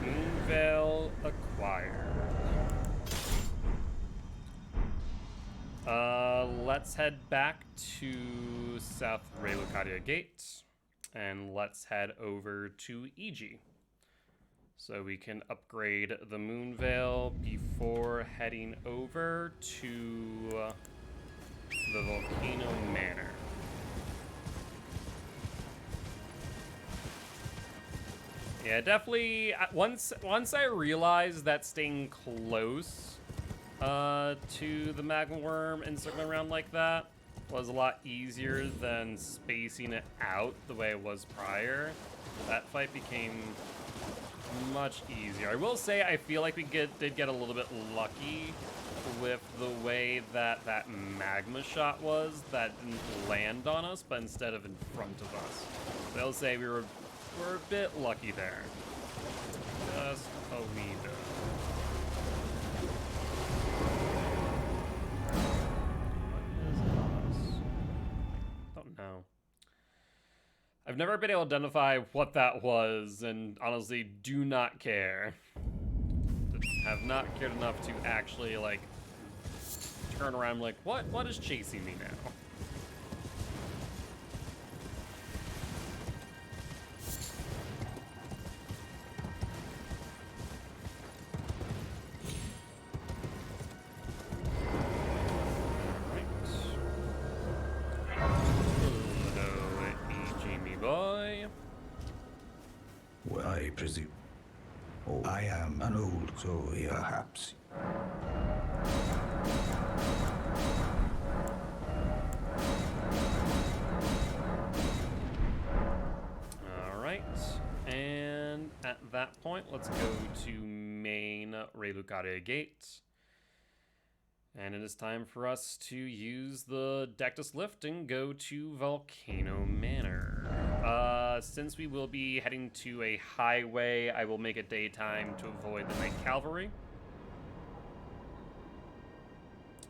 Moonveil acquired. Let's head back to South Relocadia Gate, and let's head over to EG. So we can upgrade the Moonveil before heading over to the Volcano Manor. Yeah, definitely. Once I realized that staying close to the magma worm and circling around like that was a lot easier than spacing it out the way it was prior, that fight became much easier. I will say I feel like we did get a little bit lucky with the way that magma shot was, that didn't land on us, but instead of in front of us. So I'll say we're a bit lucky there. Just a wee bit. What is this? Don't know. I've never been able to identify what that was, and honestly do not care. Have not cared enough to actually, like, turn around like, what is chasing me now? I presume. Oh, I am an old soul, perhaps. at that point, let's go to main Relucare Gate. And it is time for us to use the Dectus Lift and go to Volcano Manor. Since we will be heading to a highway, I will make it daytime to avoid the Night Cavalry.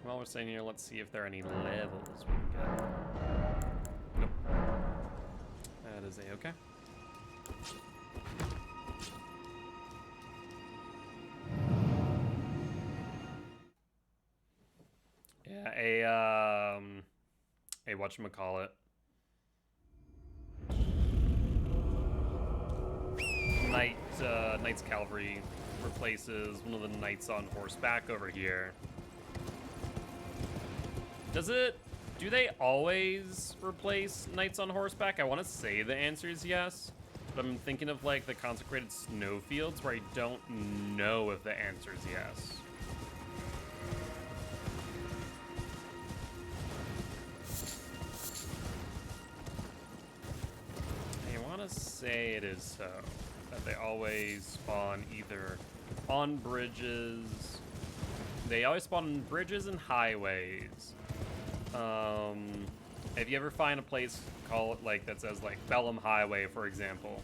While we're sitting here, let's see if there are any levels we can get. Nope. That is a-okay. Yeah, a whatchamacallit. Knight's Cavalry replaces one of the knights on horseback over here. Do they always replace knights on horseback? I want to say the answer is yes, but I'm thinking of like the consecrated snowfields where I don't know if the answer is yes. I want to say it is so, that they always spawn either on bridges. They always spawn on bridges and highways. If you ever find a place called like that says like Bellum Highway, for example,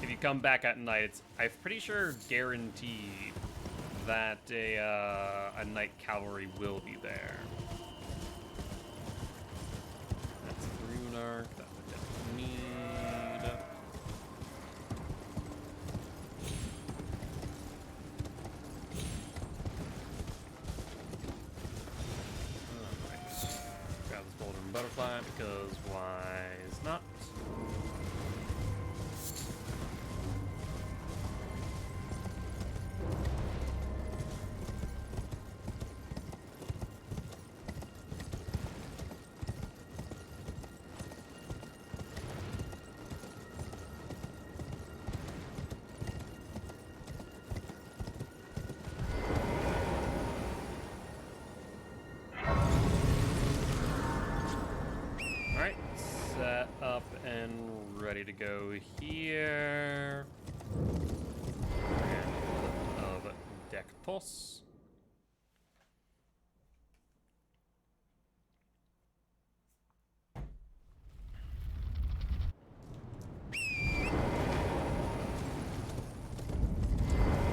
if you come back at night, I'm pretty sure guaranteed that a Knight Cavalry will be there. That's a Rune Arc that we definitely need. Butterfly, because why not? Up and ready to go here. And of Dectus.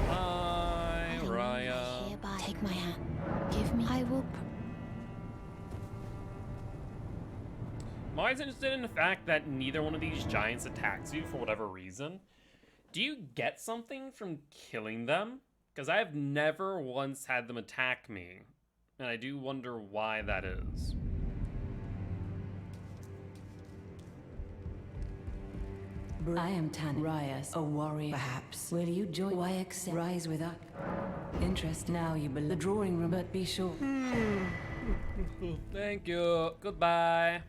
Hi, Raya. Hereby take my hand. Give me. I will. I'm always interested in the fact that neither one of these giants attacks you for whatever reason. Do you get something from killing them? Because I have never once had them attack me, and I do wonder why that is. I am Tan Rias, a warrior. Perhaps will you join YX Rise with us? Interest now you the drawing room, but be sure. Thank you. Goodbye.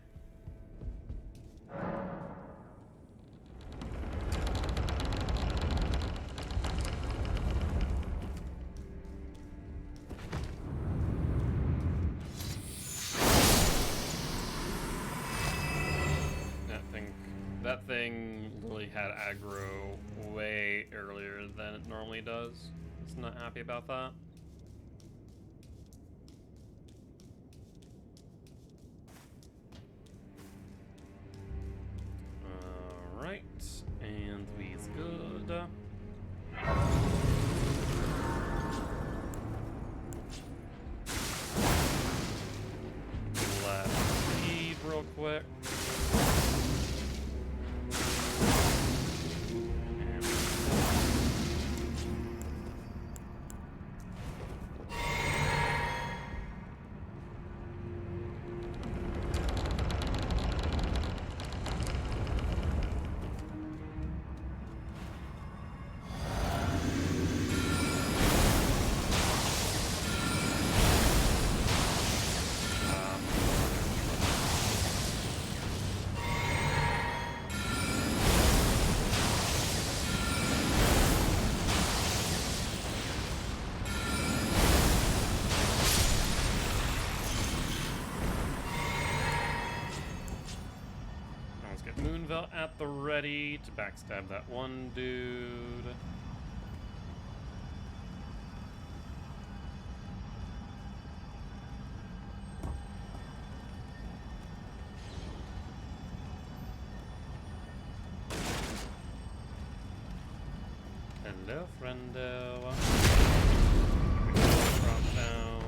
That thing really had aggro way earlier than it normally does. It's not happy about that. Alright, and we's good. Let's speed real quick. Anvil at the ready to backstab that one dude. Hello, friendo. Drop down.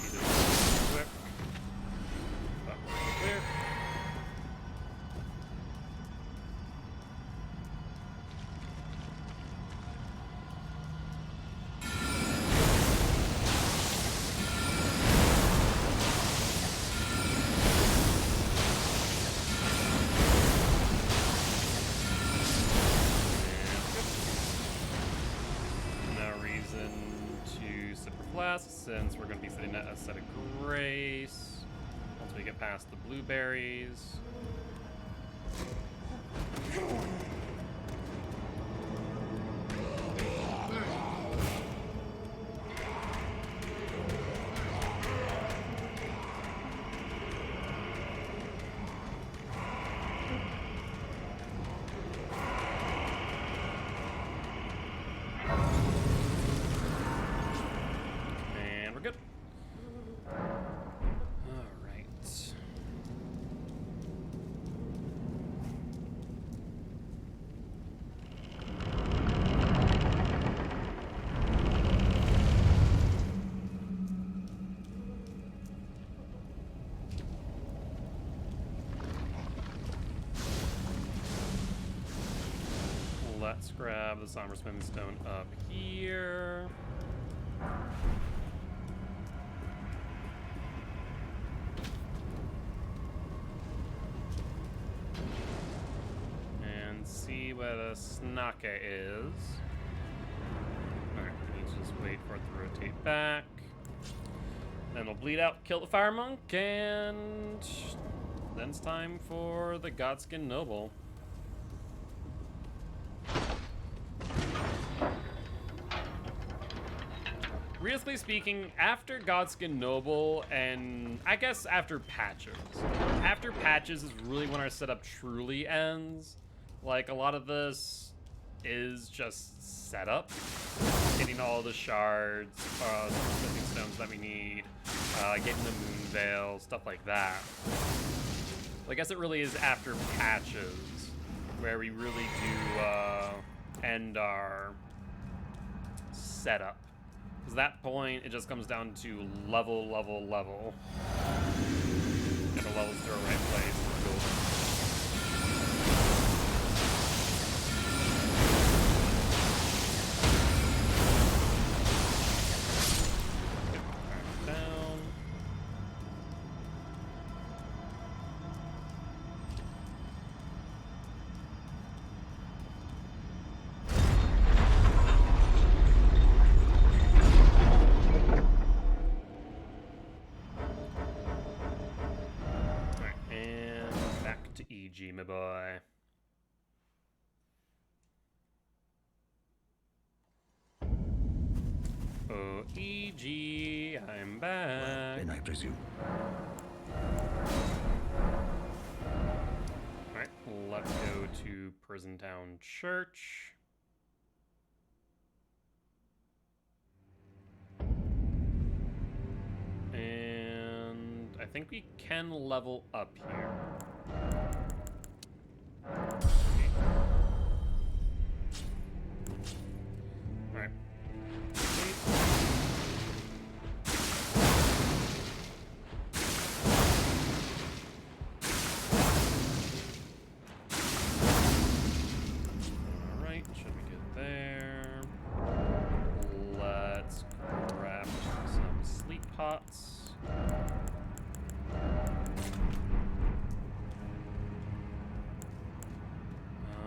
Either quick. But we're clear. Since we're going to be sitting at a set of grace once we get past the blueberries. Let's grab the Somber Smithing Stone up here. And see where the Snake is. Alright, we need to just wait for it to rotate back. Then we'll bleed out, kill the Fire Monk, and then it's time for the Godskin Noble. Realistically speaking, after Godskin Noble, and I guess after Patches is really when our setup truly ends. Like, a lot of this is just setup. Getting all the shards, some smithing stones that we need, getting the Moon Veil, stuff like that. So I guess it really is after Patches where we really do end our setup. Because at that point, it just comes down to level. Get the levels to the right place. We're golden. Get back down. EG, my boy. Oh, EG, I'm back. Then I presume. Alright, let's go to Prison Town Church. And I think we can level up here. Alright. Alright, should we get there? Let's craft some sleep pots.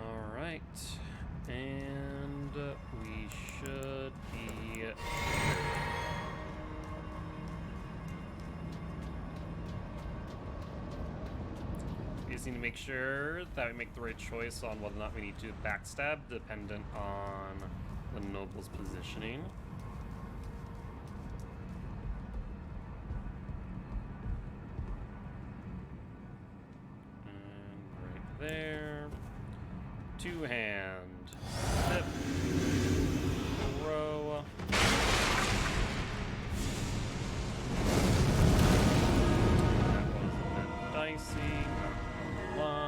Alright, and we should be good. We just need to make sure that we make the right choice on whether or not we need to backstab, dependent on the noble's positioning. And right there. Two-hand. Sip. Throw. That was a bit dicey. Not gonna lie.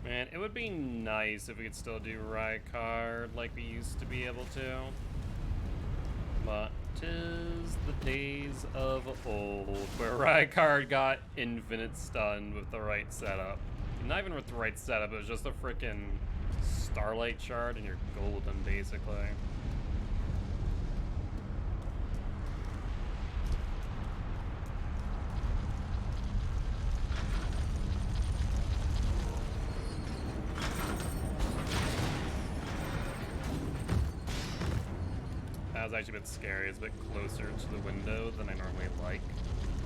Man, it would be nice if we could still do Rykard like we used to be able to. But 'tis the days of old, where Rykard got infinite stun with the right setup. Not even with the right setup, it was just a frickin' Starlight Shard and you're golden, basically. That was actually a bit scary. It's a bit closer to the window than I normally like.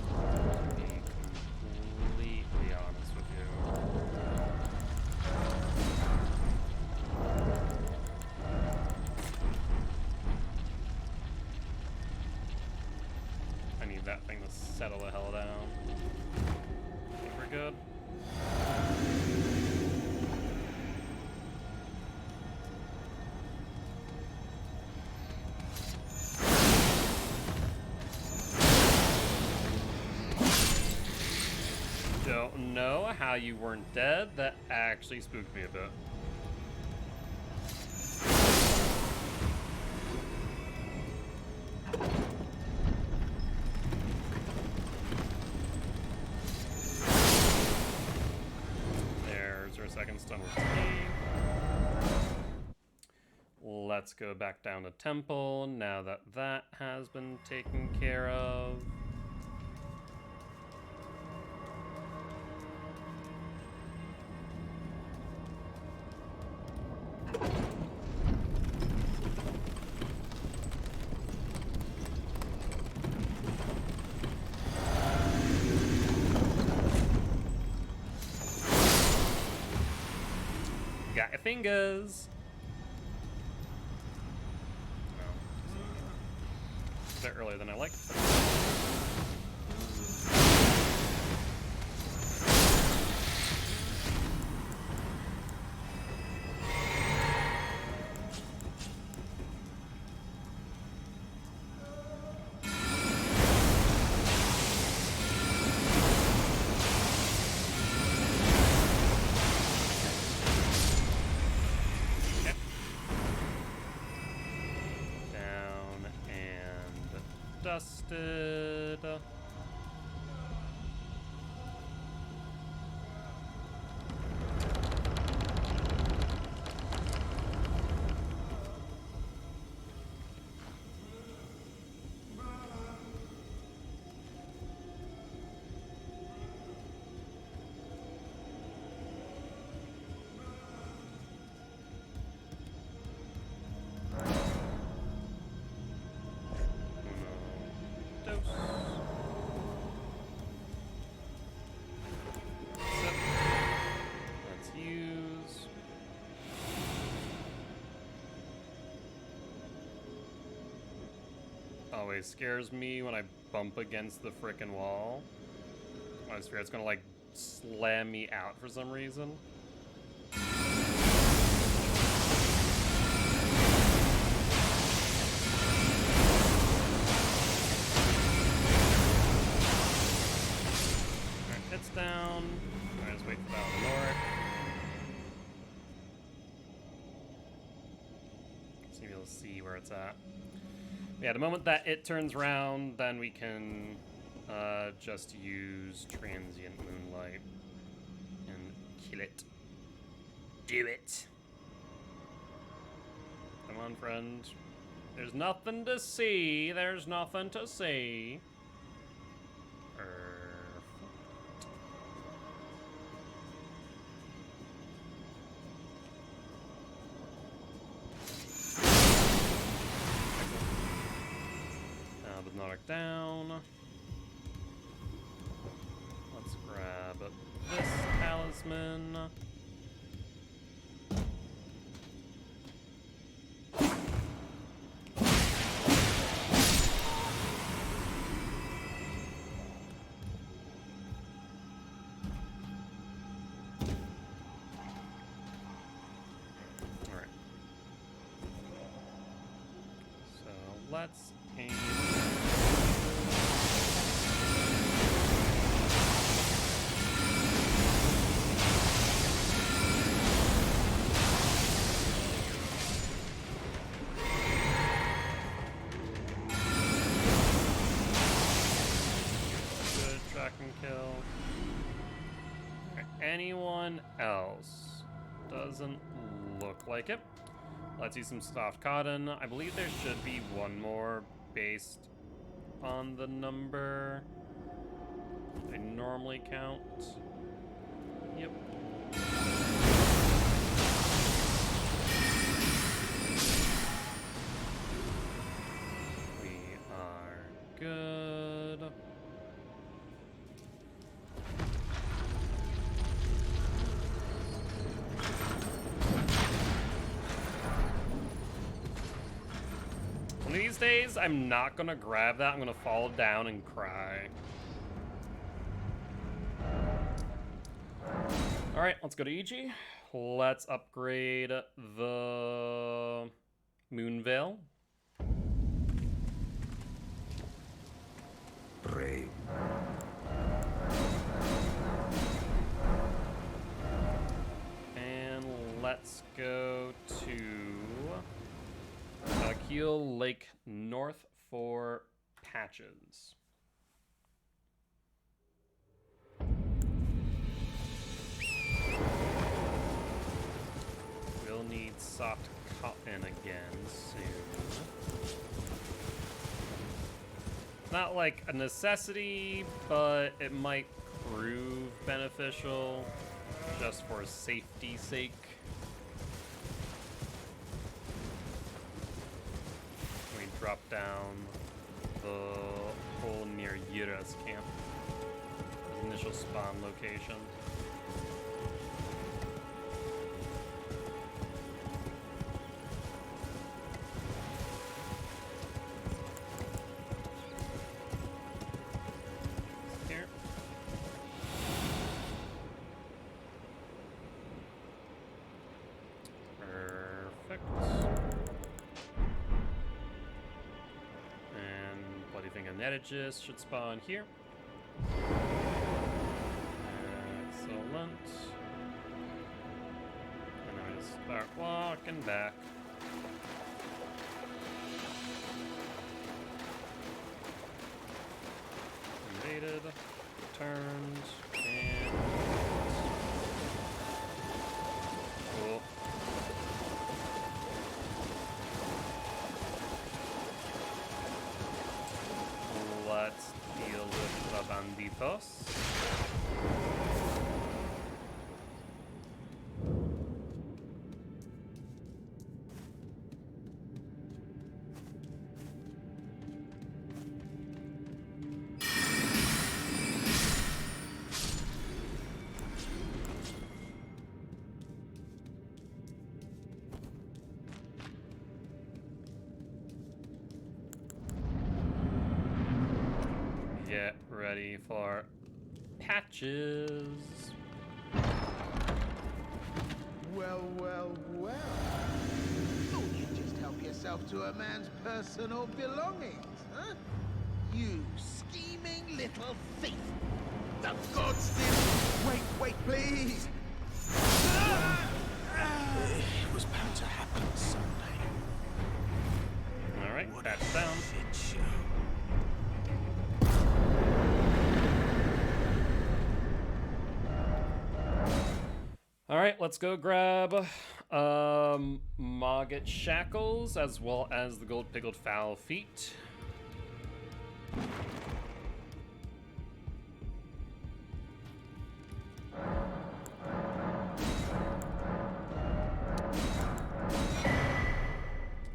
To be completely honest with you. I need that thing to settle the hell down. I think we're good. Don't know how you weren't dead. That actually spooked me a bit. There's our second stun with Let's go back down to Temple now that that has been taken care of. Got your fingers. A bit earlier than I like. Dusted. Always scares me when I bump against the frickin' wall. I just fear it's gonna like slam me out for some reason. down. Alright, let's wait for that on the north. So maybe we'll see where it's at. Yeah, the moment that it turns around, then we can just use transient moonlight and kill it. Do it. Come on, friend. There's nothing to see. There's nothing to see. Now the Narc down. Let's grab this talisman. Let's aim. Good track and kill. Anyone else? Doesn't look like it. Let's use some soft cotton. I believe there should be one more based on the number I normally count. Yep. We are good. One of these days, I'm not gonna grab that. I'm gonna fall down and cry. All right, let's go to EG. Let's upgrade the Moon Veil. Pray. And let's go to Keel Lake North for patches. We'll need soft cotton again soon. Not like a necessity, but it might prove beneficial just for safety's sake. We drop down the hole near Yira's camp, his initial spawn location. Here. Perfect. And Bloody Finger Netagis should spawn here. Excellent. And I'm gonna start walking back. Invaded, returned, and cool. Let's deal with the banditos. Get ready for patches. Well, well, well. Thought you'd just help yourself to a man's personal belongings, huh? You scheming little thief! The gods did All right, let's go grab Mogget Shackles as well as the Gold Pickled Fowl Feet.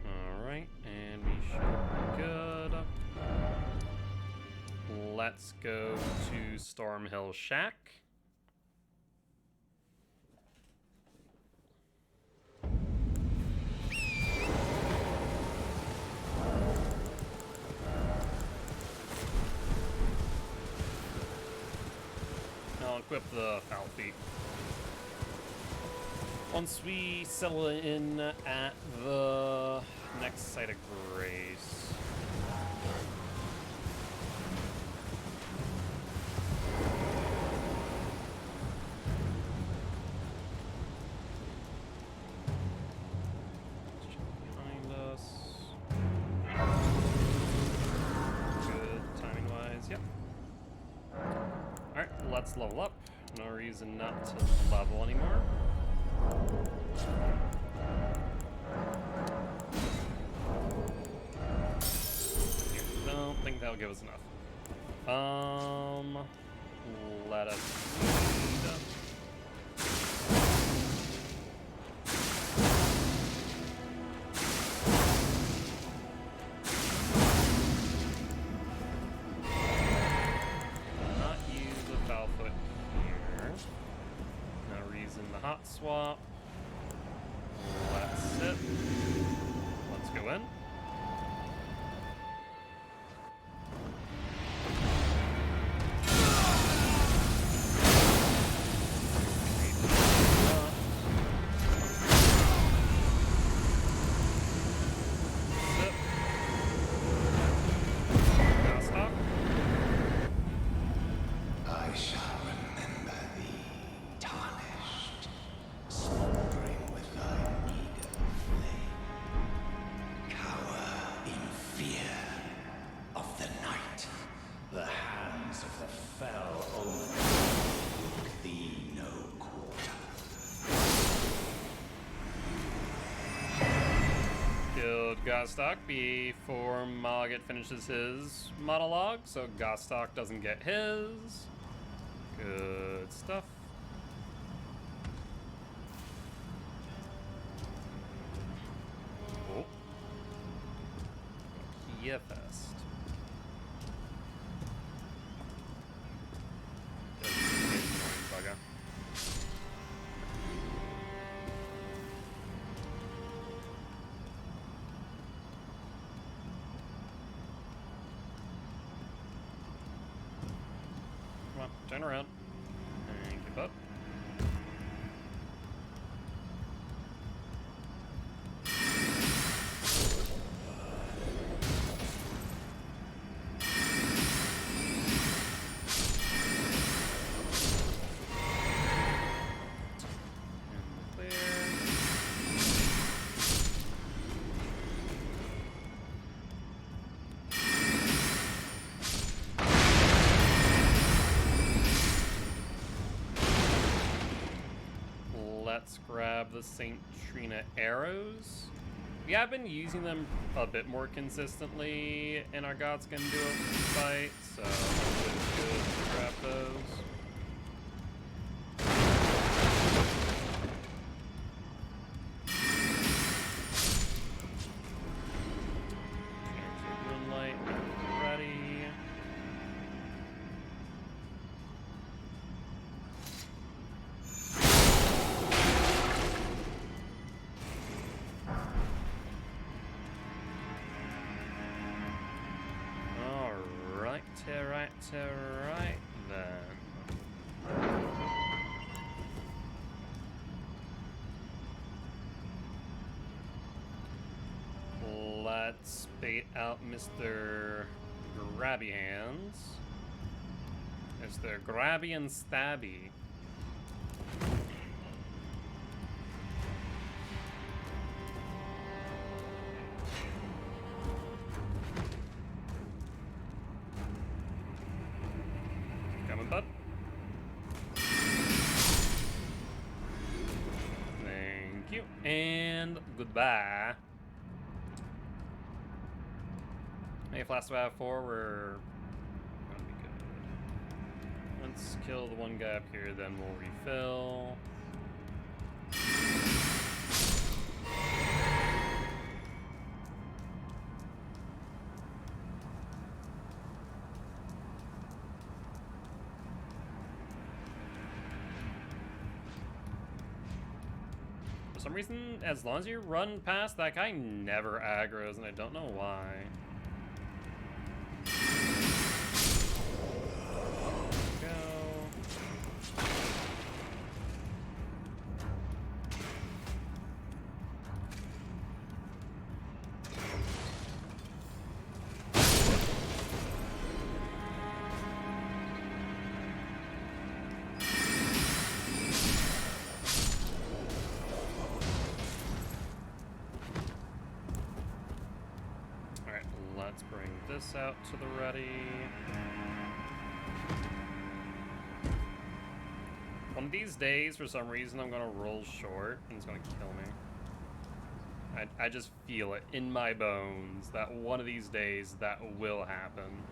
Alright, and we should be good. Let's go to Stormhill Shack. I'll equip the Foul Feet. Once we settle in at the next site of grace. Let's check behind us. Good timing-wise, yep. Alright, let's level up. No reason not to level anymore. Don't think that'll give us enough. Let us speed up. Not use the foul foot here. No reason to hot swap. Let's sit. Let's go in. I shall remember thee, tarnished, smoldering with thy meager flame. Cower in fear of the night. The hands of the fell omen look thee no quarter. Killed Gostok before Mogget finishes his monologue, so Gostok doesn't get his. Good stuff. Oh. Yeah, fast. Bugger. Come on, turn around. And keep up. And clear. Let's grab the St. Trina arrows. We have been using them a bit more consistently in our Godskin duo fight, so it's good to grab those. Transfer Moonlight, ready. Right then. Let's bait out Mr. Grabby Hands. Mr. Grabby and Stabby. Coming, bud. and goodbye. Hey, Flask of 4, we're gonna be good. Let's kill the one guy up here, then we'll refill. For some reason, as long as you run past, that guy never aggroes, and I don't know why. Let's bring this out to the ready. One of these days, for some reason, I'm gonna roll short and it's gonna kill me. I just feel it in my bones that one of these days that will happen.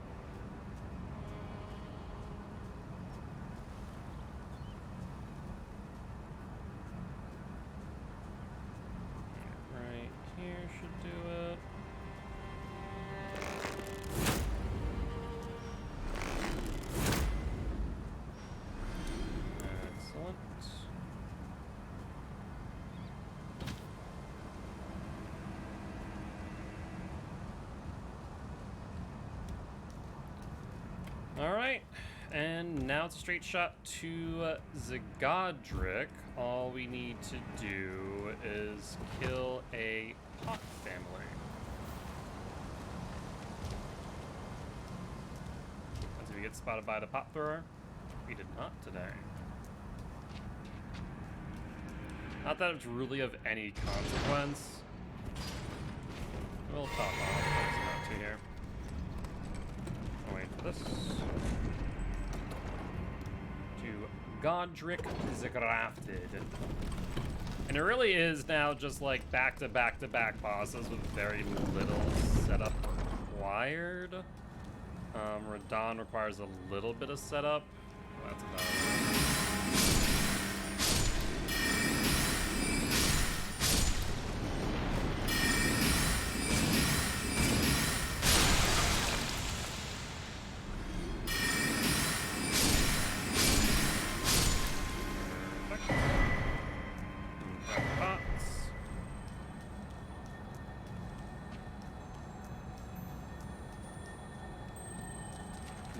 Right here should do it. Alright, and now it's a straight shot to Zagodric. All we need to do is kill a pot family. Did we get spotted by the pot thrower? We did not today. Not that it's really of any consequence. We'll top off, but it's not too here. Oh wait, this to Godric Zagrafted. And it really is now just like back to back to back bosses with very little setup required. Radon requires a little bit of setup. That's about it.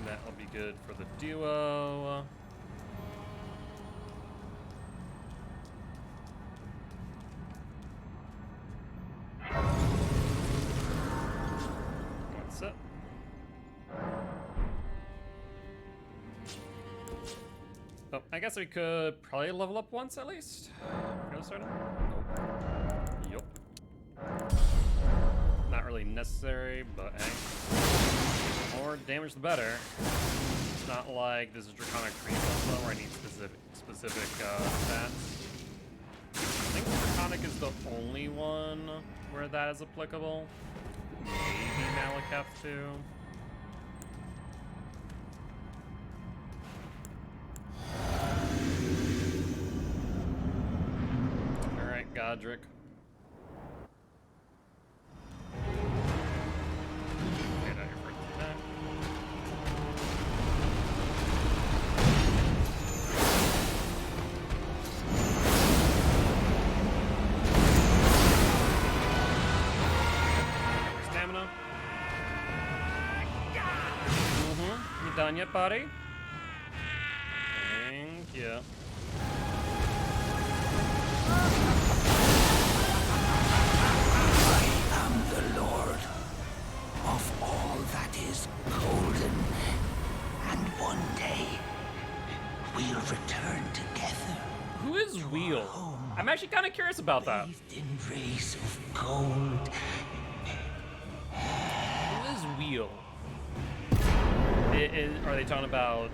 That'll be good for the duo. That's it. Oh, I guess we could probably level up once at least. Gonna start him? Nope. Yup. Not really necessary, but hey. More damage the better. It's not like this is Draconic Creep also where I need specific stats. I think Draconic is the only one where that is applicable. Maybe Malekith too. Alright, Godric. Done yet, buddy? Thank you. I am the Lord of all that is golden, and one day we'll return together. Who is Wheel? I'm actually kind of curious about that. Bathed in rays of gold. Who is Wheel? Are they talking about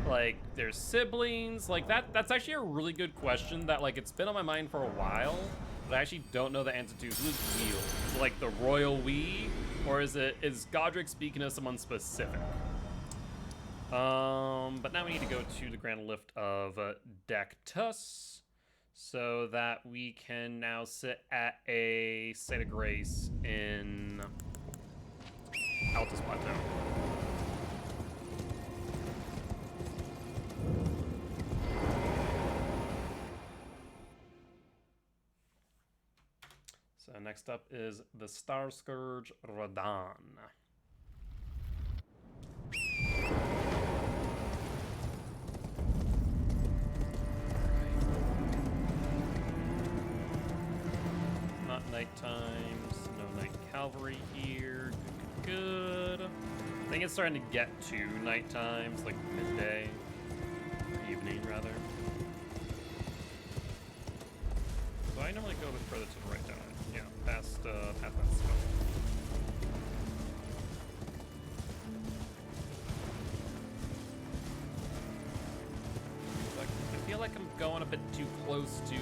like their siblings? Like that's actually a really good question that like it's been on my mind for a while. but I actually don't know the answer to who's wheel. Like the royal we, or is Godric speaking of someone specific? But now we need to go to the Grand Lift of Dectus, so that we can now sit at a state of grace in Altus Plateau. So next up is the Star Scourge Radahn. Not night times, no night cavalry here. Good. I think it's starting to get to night times, like midday, evening rather. So I normally go a bit further to the right, don't I? Yeah, past that skull. I feel like I'm going a bit too close to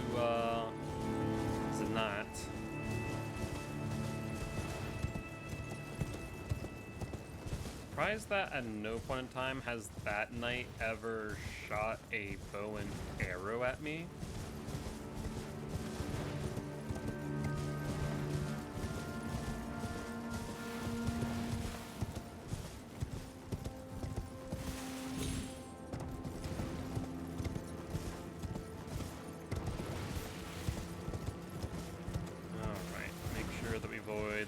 Zanat. Surprised that at no point in time has that knight ever shot a bow and arrow at me.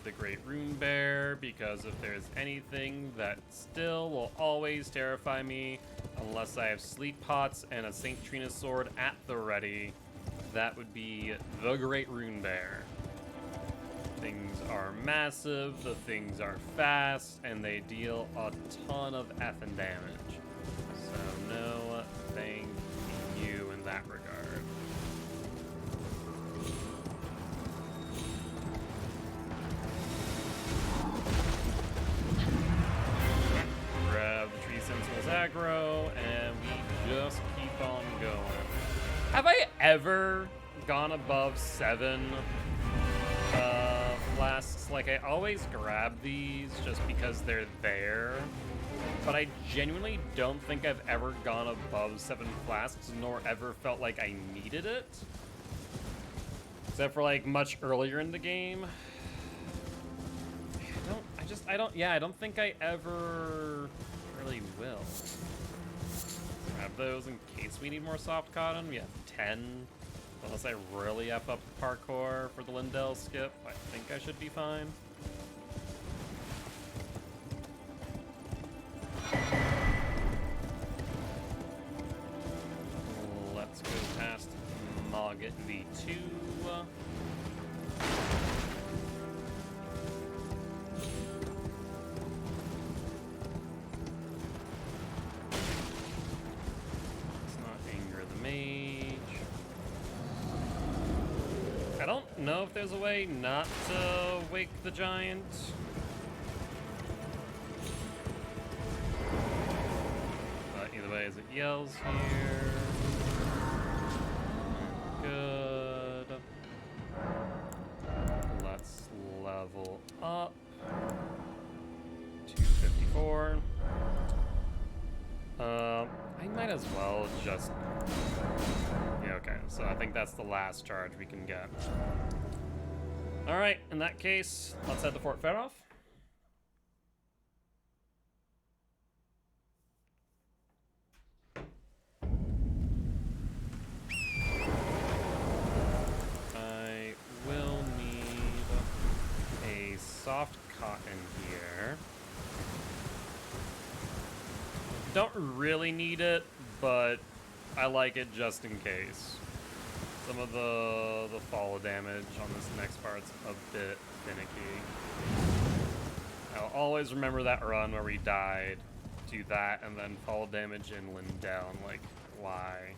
The Great Rune Bear, because if there's anything that still will always terrify me, unless I have sleep pots and a Saint Trina's sword at the ready, that would be the Great Rune Bear. Things are massive, the things are fast, and they deal a ton of effing damage. So no thank you in that regard. Sentinel's aggro, and we just keep on going. Have I ever gone above 7 flasks? Like, I always grab these just because they're there, but I genuinely don't think I've ever gone above 7 flasks, nor ever felt like I needed it. Except for, like, much earlier in the game. I don't think I ever really will. Grab those in case we need more soft cotton. We have 10. Unless I really up the parkour for the Lindell skip, I think I should be fine. Let's go past Mogget V2. I don't know if there's a way not to wake the giant. But either way, as it yells here. Good. Let's level up. 254. I might as well just... Yeah, okay, so I think that's the last charge we can get. Alright, in that case, let's head to Fort Ferof. I will need a soft cotton here. Don't really need it, but I like it just in case. Some of the follow damage on this next part's a bit finicky. I'll always remember that run where we died to that and then follow damage in Lindell. Like, why?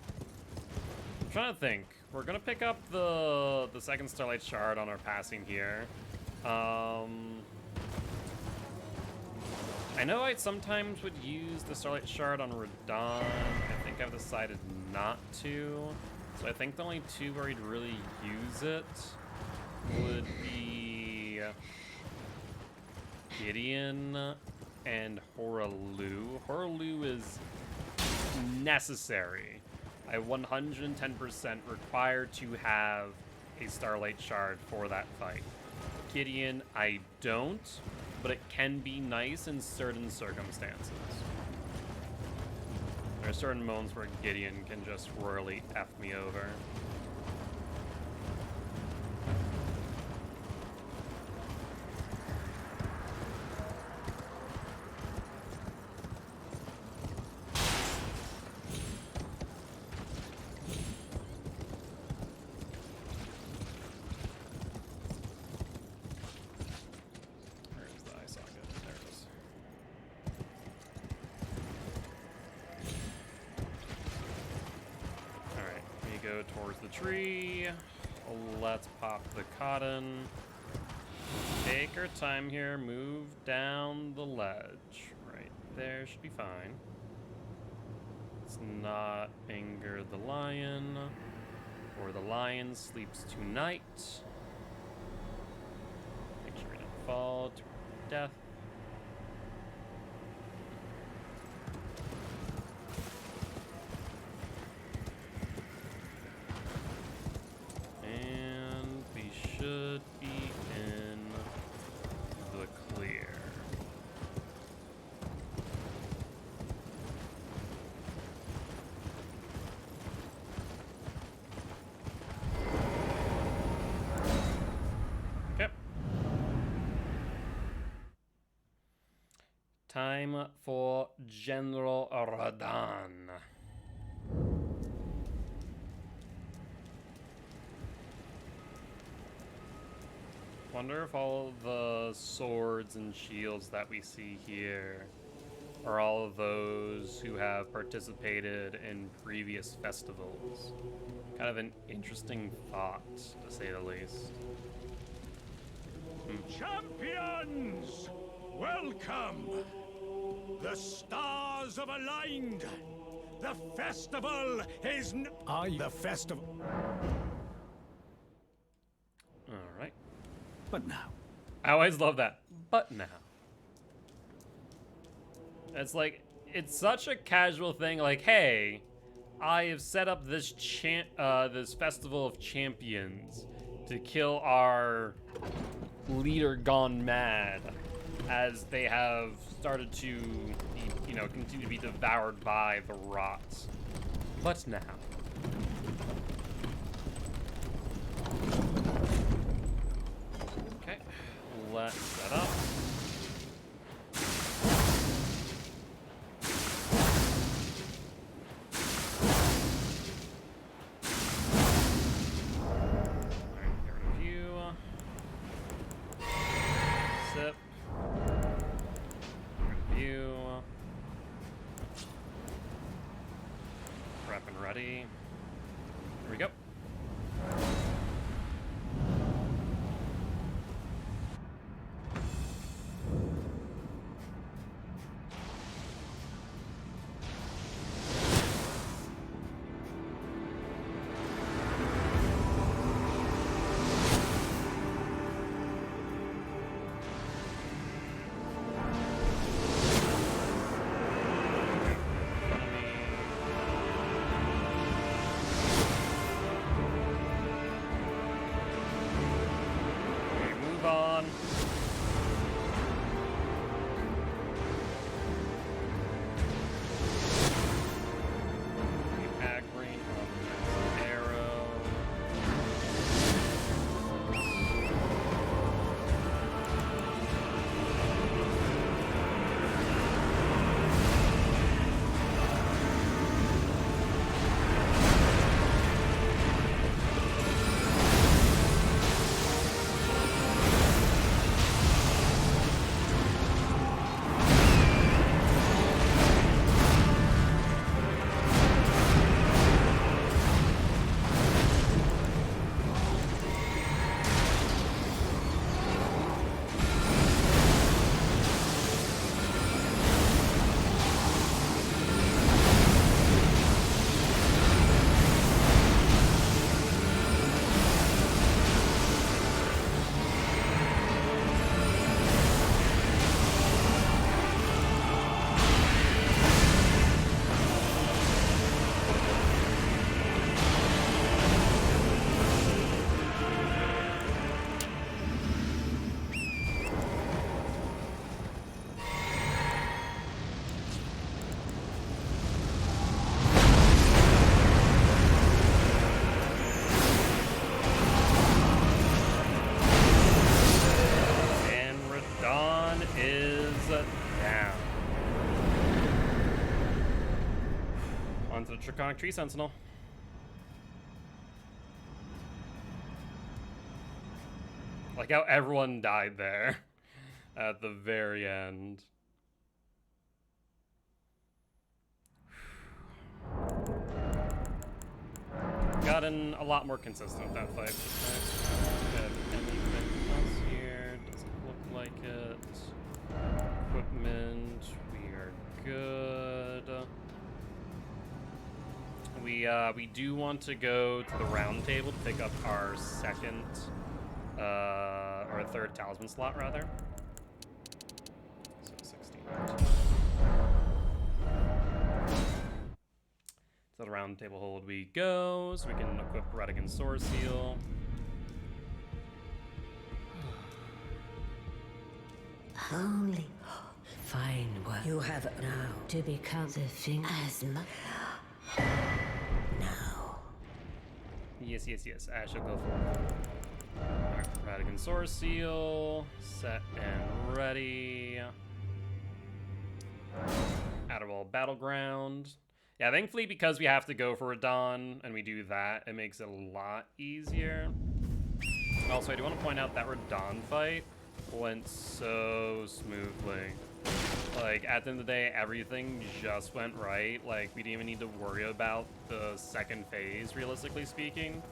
I'm trying to think. We're gonna pick up the second Starlight Shard on our passing here. I know I sometimes would use the Starlight Shard on Radahn. I think I've decided not to. So I think the only two where we'd really use it would be Gideon and Horalu. Horalu is necessary. I 110% required to have a Starlight Shard for that fight. Gideon, I don't, but it can be nice in certain circumstances. There are certain moments where Gideon can just royally F me over. Where's the eye socket? There it is. Alright, we go towards the tree. Let's pop the cotton. Take our time here, move down the ledge. Right there should be fine. Let's not anger the lion, or the lion sleeps tonight. Make sure we don't fall to death. And we should be in the clear. Okay. Time for General Radan. Wonder if all the swords and shields that we see here are all of those who have participated in previous festivals. Kind of an interesting thought, to say the least. Champions! Welcome! The stars have aligned! The festival is the festival. Alright. But now. I always love that. But now. It's like, it's such a casual thing, like, hey, I have set up this this festival of champions to kill our leader gone mad, as they have started to be, you know, continue to be devoured by the rots. But now. Okay, let's set up. Ready. Here we go. onto the Draconic Tree Sentinel. Like how everyone died there at the very end. Gotten a lot more consistent with that fight. Have anything else here? Doesn't look like it. Equipment, we are good. We do want to go to the round table to pick up our second, or third talisman slot rather. So 16. So the round table hold we go, so we can equip Redigan's Sword Seal. Only fine work. You have now to become the thing as much. Now. Yes. I shall go for it. Alright, Redigan's Sword Seal. Set and ready. Outerworld Battleground. Yeah, thankfully because we have to go for a Dawn and we do that, it makes it a lot easier. Also, I do want to point out that Radahn fight went so smoothly. Like, at the end of the day, everything just went right. Like, we didn't even need to worry about the second phase, realistically speaking.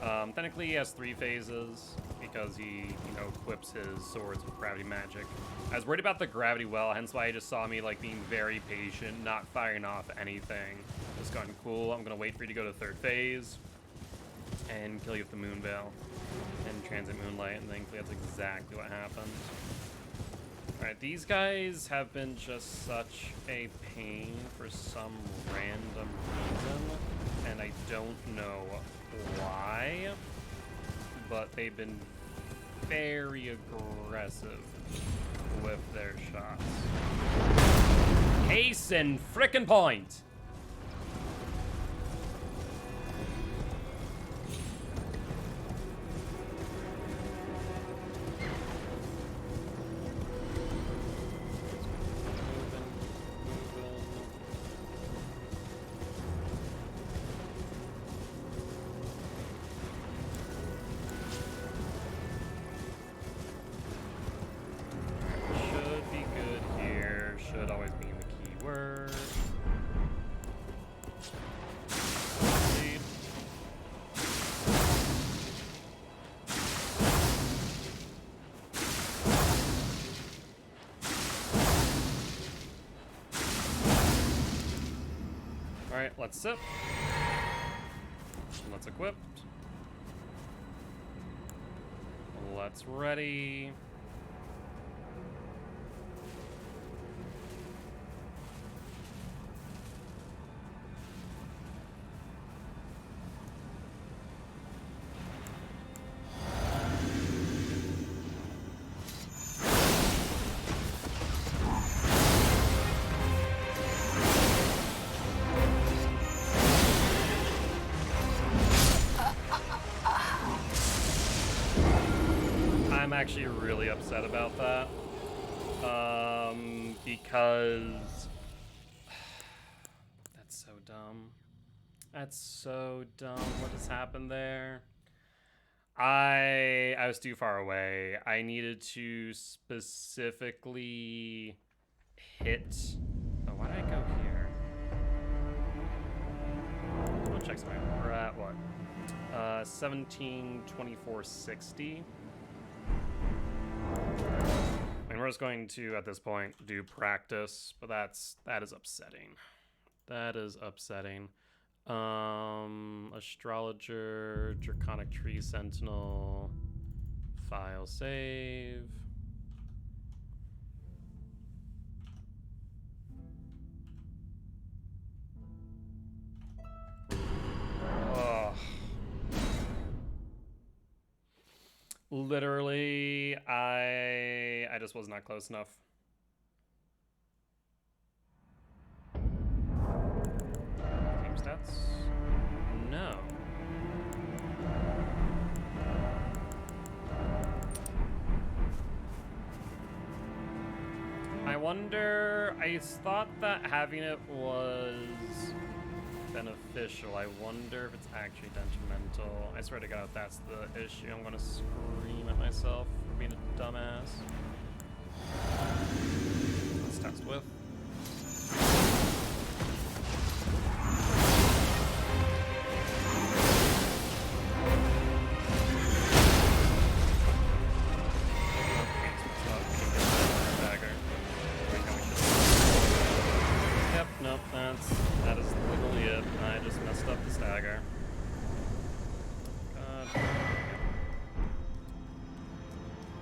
Technically, he has 3 phases because he, equips his swords with gravity magic. I was worried about the gravity well, hence why you just saw me, like, being very patient, not firing off anything. Just going, cool, I'm gonna wait for you to go to the 3rd phase and kill you with the Moon Veil and Transit Moonlight, and thankfully that's exactly what happened. Alright, these guys have been just such a pain for some random reason, and I don't know why, but they've been very aggressive with their shots. Case in frickin' point! Alright, let's sip. Let's equip. Let's ready. I'm actually really upset about that. Because that's so dumb. That's so dumb. What has happened there? I was too far away. I needed to specifically hit. Oh, why did I go here? I'll check something. We're at what? 17:24:60. And we're just going to, at this point, do practice, but that is upsetting. That is upsetting. Astrologer, Draconic Tree Sentinel, file save. Oh. Literally, I just was not close enough. Game stats? No. I wonder, I thought that having it was beneficial. I wonder if it's actually detrimental. I swear to God, if that's the issue, I'm gonna scream at myself for being a dumbass. Let's test with. Nope, that is literally it. I just messed up the stagger. God.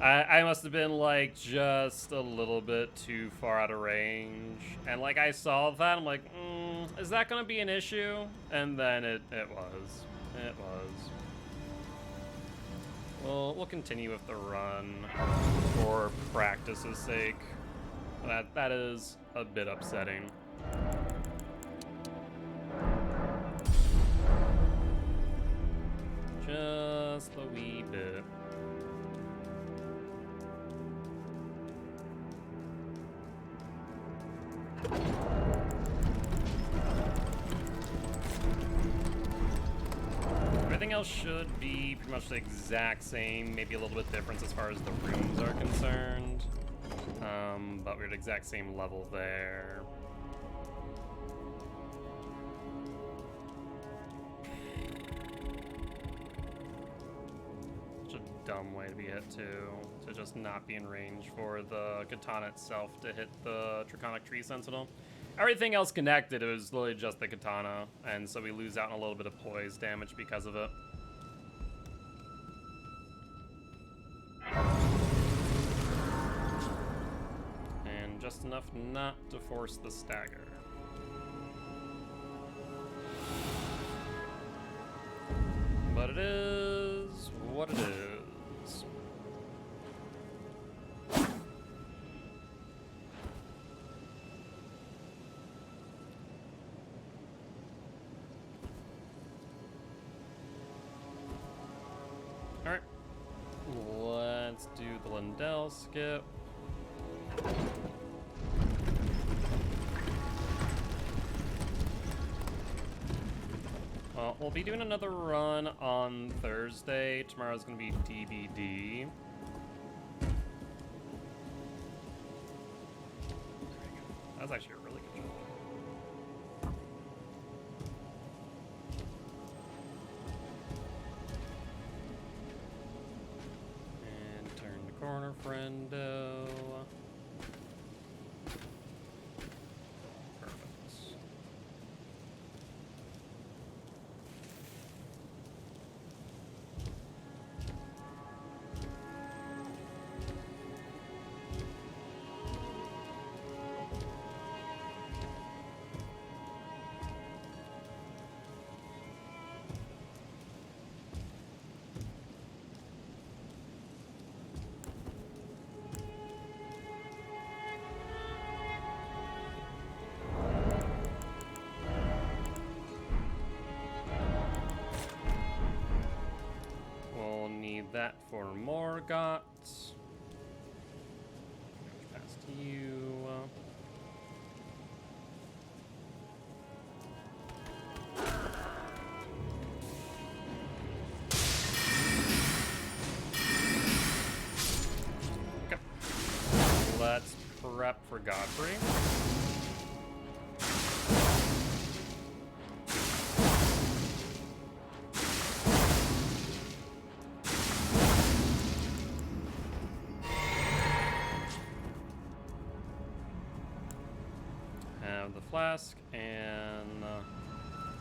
I must have been like just a little bit too far out of range. And like I saw that, I'm like, is that gonna be an issue? And then it was. It was. Well, we'll continue with the run for practice's sake. That is a bit upsetting. Just a wee bit. Everything else should be pretty much the exact same, maybe a little bit different as far as the rooms are concerned. But we're at the exact same level there. Dumb way to be hit too, to just not be in range for the katana itself to hit the Draconic Tree Sentinel. Everything else connected, it was literally just the katana, and so we lose out on a little bit of poise damage because of it. And just enough not to force the stagger. But it is what it is. Alright. Let's do the Lindell skip. We'll be doing another run on Thursday. Tomorrow's gonna be DBD. That was actually a really good shot. And turn the corner, friendo. That for Morgott. Past you. Okay. Let's prep for Godfrey. Flask and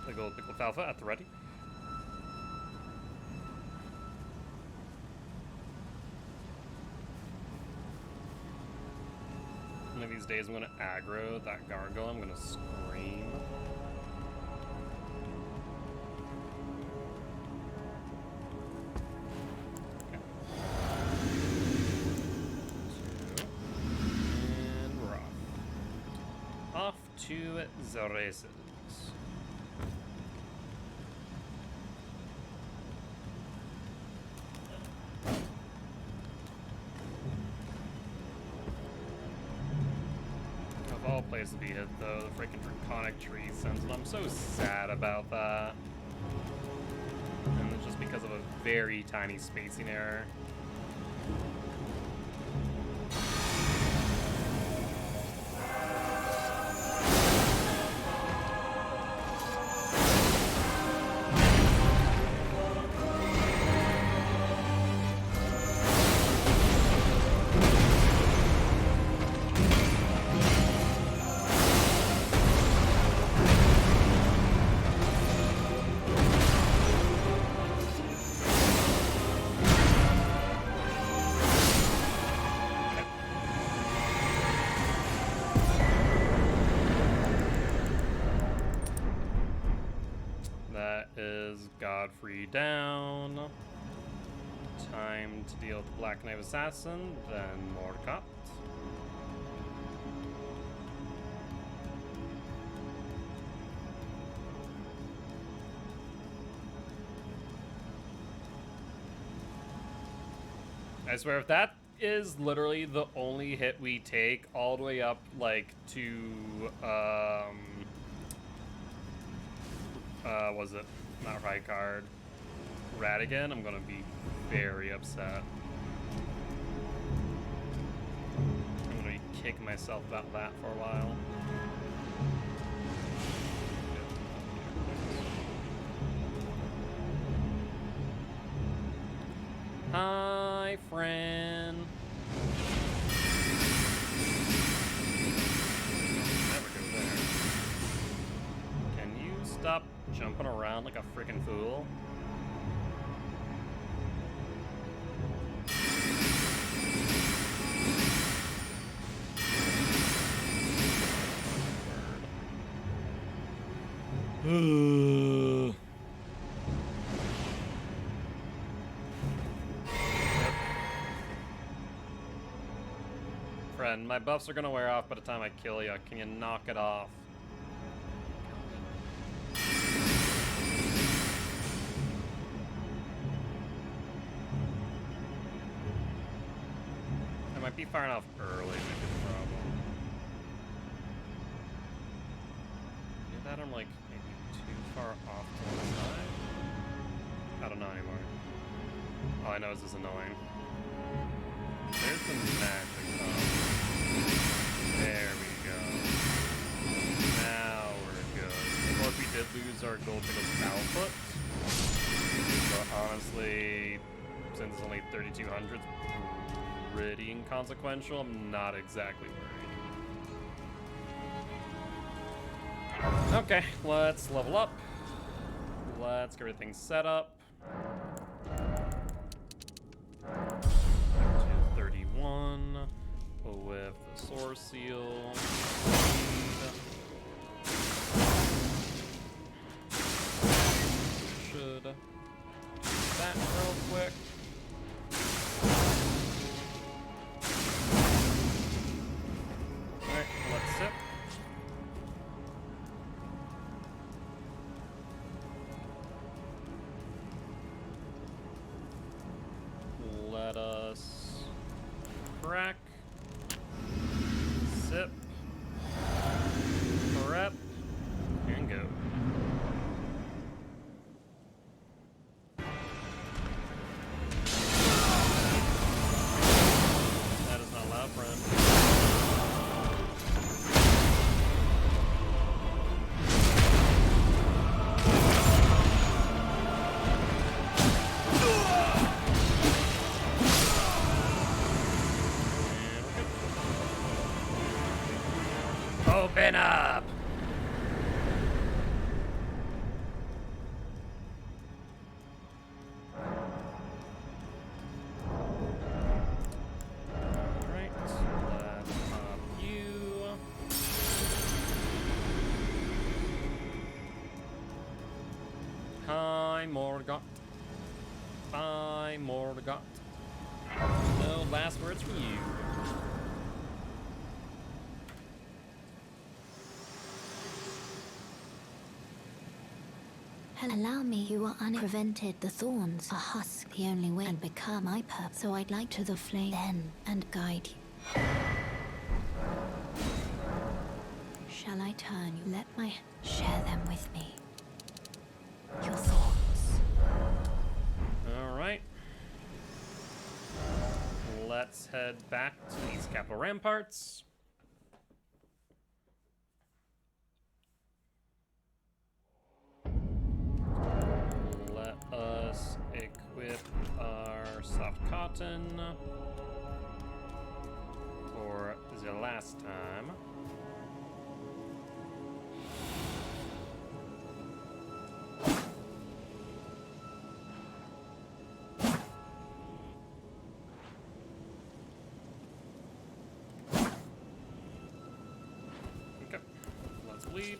the gold pickle alpha at the ready. One of these days I'm going to aggro that gargoyle. I'm going to scream. Okay. 2. And we're off. Off to the races. Of all place to be hit, though. The freaking draconic tree sends, and I'm so sad about that. And it's just because of a very tiny spacing error. Godfrey down. Time to deal with the Black Knight Assassin, then Mordecai. I swear, if that is literally the only hit we take all the way up, like, to, was it? Not Rykard. Radigan, I'm gonna be very upset. I'm gonna be kicking myself about that for a while. Hi, friend. Never go there. Can you stop jumping around like a freaking fool? Friend, my buffs are gonna wear off by the time I kill you. Can you knock it off? I might be firing off early, maybe the problem. Either that or I'm like maybe too far off to one side. I don't know anymore. All I know is it's annoying. There's the magic though. There we go. Now we're good. Of course we did lose our gold ticket output. But honestly, since it's only 3,200, it's pretty inconsequential. I'm not exactly worried. Okay, let's level up. Let's get everything set up. 31 with the source seal. Should do that real quick. Alright, let's sip. Let us crack, sip, prep, and go. That is not allowed, friend. Open up! Alright, let's pop you. Hi, Morgott. Bye, Morgott. No last words from you. Allow me, you are unprevented. The thorns, a husk, the only way, and become my purpose. So I'd like to the flame then and guide you. Shall I turn you? Let my share them with me. Your thoughts. All right. Let's head back to these capital ramparts. Let us equip our soft cotton for the last time. Okay, let's bleed.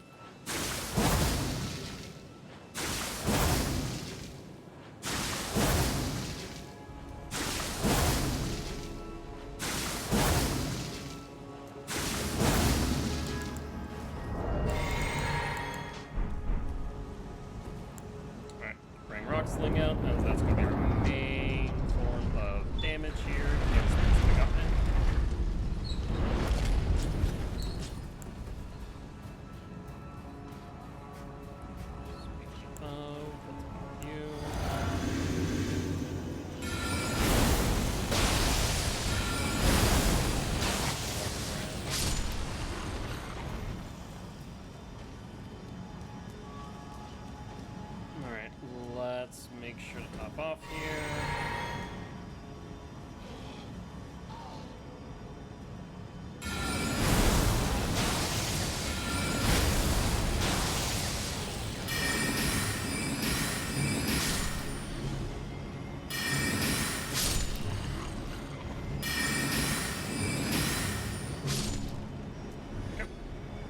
Alright, bring Rock Sling out, as that's going to be our main form of damage here against this MacGuffin. Speaking of, let's move you. Alright, let's make sure to top off here.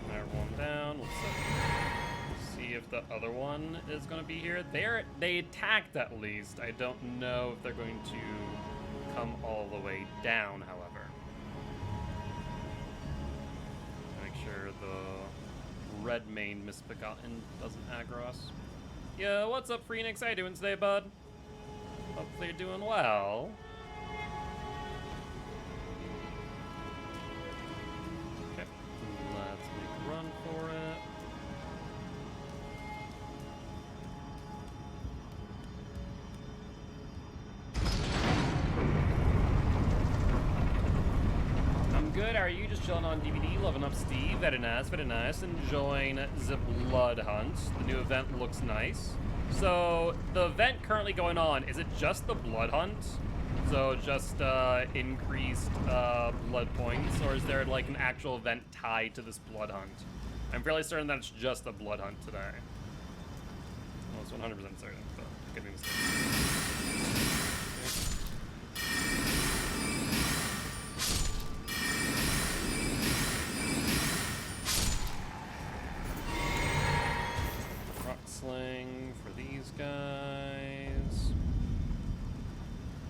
There, one down. Let's see if the other one is going to be here. They attacked at least. I don't know if they're going to come all the way down, however. Make sure the red main misbegotten doesn't aggro us. Yeah, what's up, Phoenix? How you doing today, bud? Hopefully you're doing well. Okay, let's make a run for it. I'm good. How are you? Just chilling on DVD, loving up Steve. Very nice, very nice. Enjoying the Blood Hunt. The new event looks nice. So the event currently going on, is it just the Blood Hunt? So just increased blood points, or is there like an actual event tied to this Blood Hunt? I'm fairly certain that it's just a Blood Hunt today. Almost 100% certain, but could be mistaken. Rock Sling for these guys.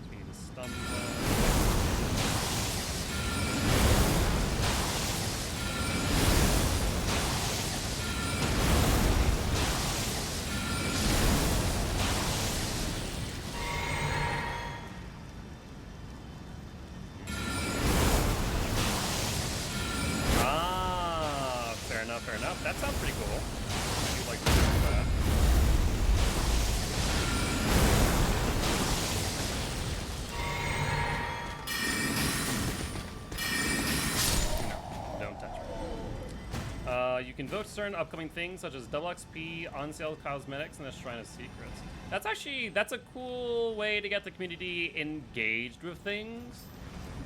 So we need to stun them. Ah, fair enough, fair enough. That sounds pretty cool. I do like to do that. No, don't touch me. You can vote certain upcoming things such as double XP, on sale cosmetics, and the Shrine of Secrets. That's a cool way to get the community engaged with things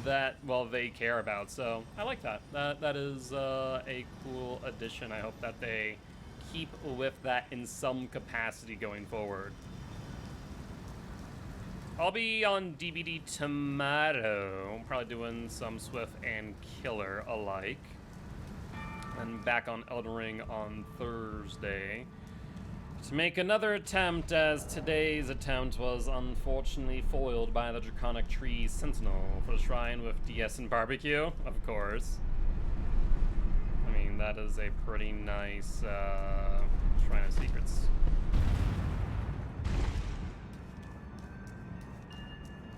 that, well, they care about. So I like that. That is a cool addition. I hope that they keep with that in some capacity going forward. I'll be on DBD tomorrow, probably doing some Swift and Killer alike. And back on Elden Ring on Thursday to make another attempt, as today's attempt was unfortunately foiled by the Draconic Tree Sentinel for the Shrine with DS and Barbecue, of course. I mean, that is a pretty nice Shrine of Secrets.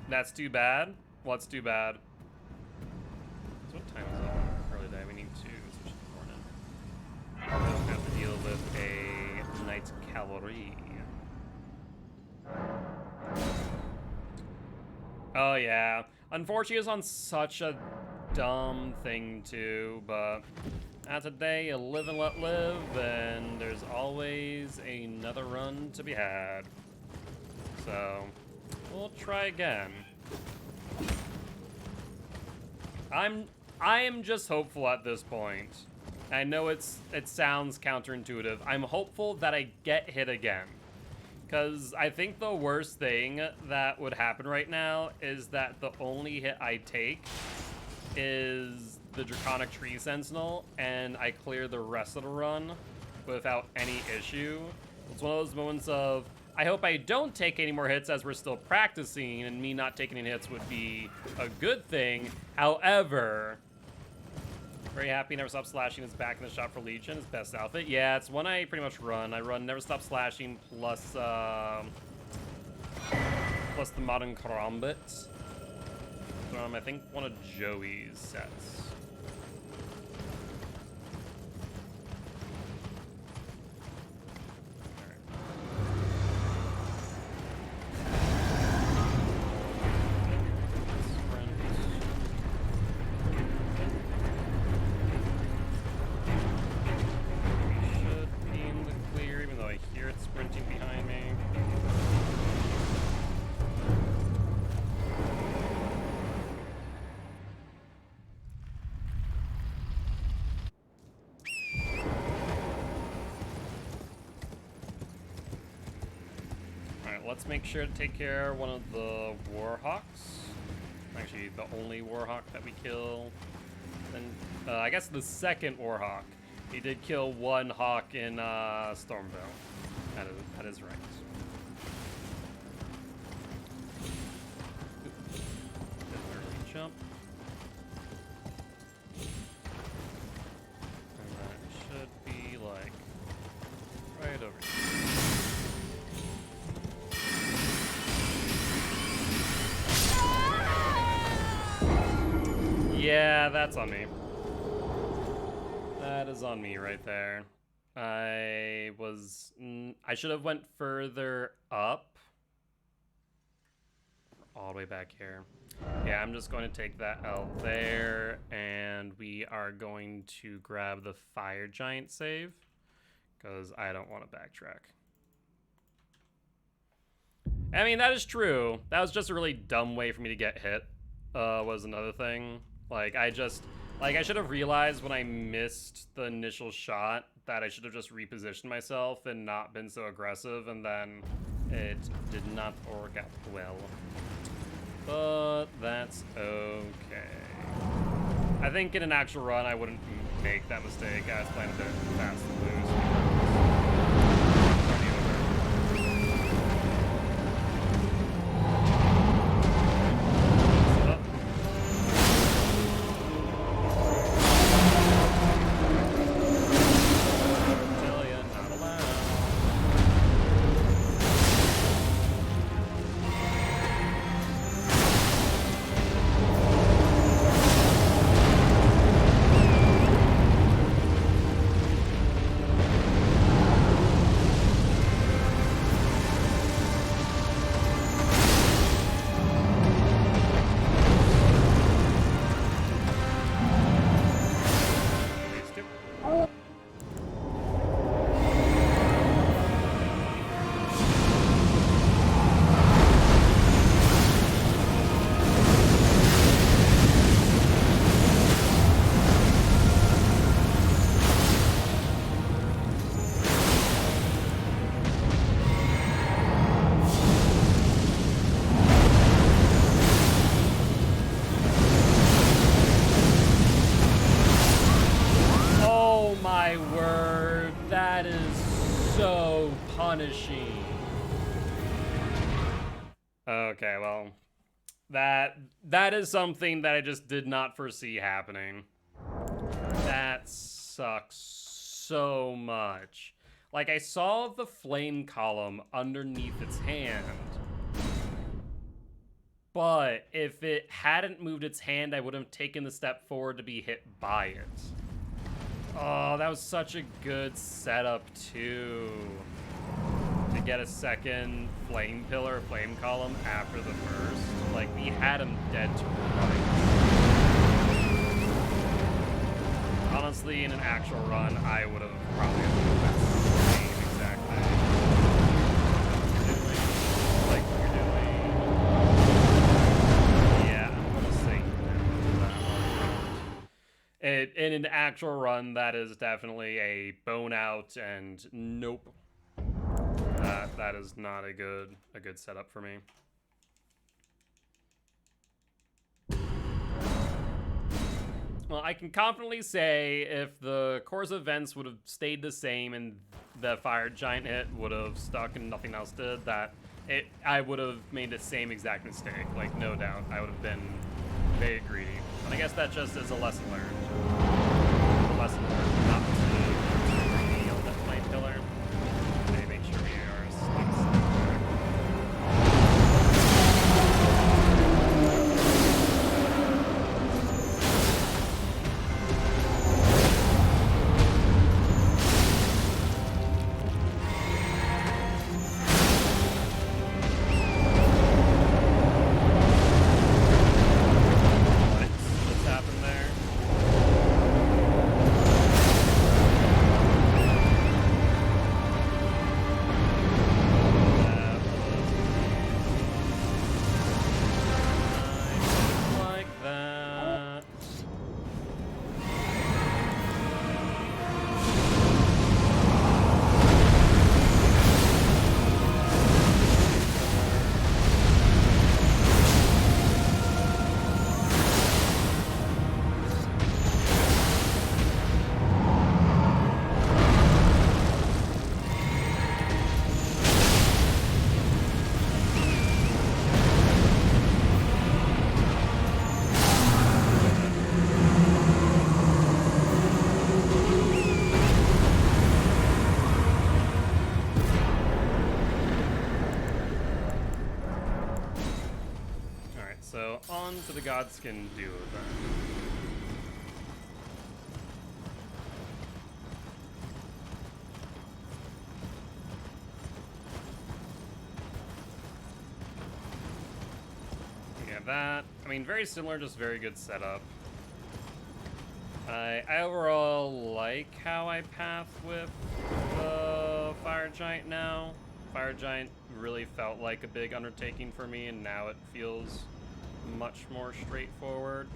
That's too bad? What's too bad? So what time is it? Early day. We need to switch the corn in. cavalry. Oh yeah. Unfortunately, it's on such a dumb thing too, but as a day, you live and let live, and there's always another run to be had. So, we'll try again. I am just hopeful at this point. I know it sounds counterintuitive. I'm hopeful that I get hit again. Because I think the worst thing that would happen right now is that the only hit I take is the Draconic Tree Sentinel, and I clear the rest of the run without any issue. It's one of those moments of, I hope I don't take any more hits as we're still practicing, and me not taking any hits would be a good thing. However, very happy Never Stop Slashing is back in the shop for Legion, his best outfit. Yeah, it's one I pretty much run. I run Never Stop Slashing plus the Modern Karambit from, I think, one of Joey's sets. Let's make sure to take care of one of the Warhawks. Actually, the only Warhawk that we kill. Then, I guess the second Warhawk. He did kill one Hawk in Stormville. That is right. Early jump. And that should be like right over here. Yeah, that's on me. That is on me right there. I should have went further up. All the way back here. Yeah, I'm just going to take that out there, and we are going to grab the Fire Giant save, because I don't want to backtrack. I mean, that is true. That was just a really dumb way for me to get hit, was another thing. Like, I should have realized when I missed the initial shot that I should have just repositioned myself and not been so aggressive, and then it did not work out well. But that's okay. I think in an actual run, I wouldn't make that mistake. I was playing a bit fast and loose. Okay, well, that is something that I just did not foresee happening. That sucks so much. Like, I saw the flame column underneath its hand, but if it hadn't moved its hand, I would have taken the step forward to be hit by it. Oh, that was such a good setup, too. get a second flame pillar, flame column after the first. Like, we had him dead to rights. Honestly, in an actual run, I would have probably done the same exact thing. Like you're doing. Yeah, I'm gonna say that. In an actual run, that is definitely a bone out, and nope. That is not a good setup for me. Well, I can confidently say if the course of events would have stayed the same and the fire giant hit would have stuck and nothing else did, I would have made the same exact mistake. Like, no doubt. I would have been very greedy. And I guess that just is a lesson learned. A lesson learned not to greedy on that flame pillar. Okay, make sure we are asleep. So, on to the Godskin duo then. We have that. I mean, very similar, just very good setup. I overall like how I path with the Fire Giant now. Fire Giant really felt like a big undertaking for me, and now it feels much more straightforward.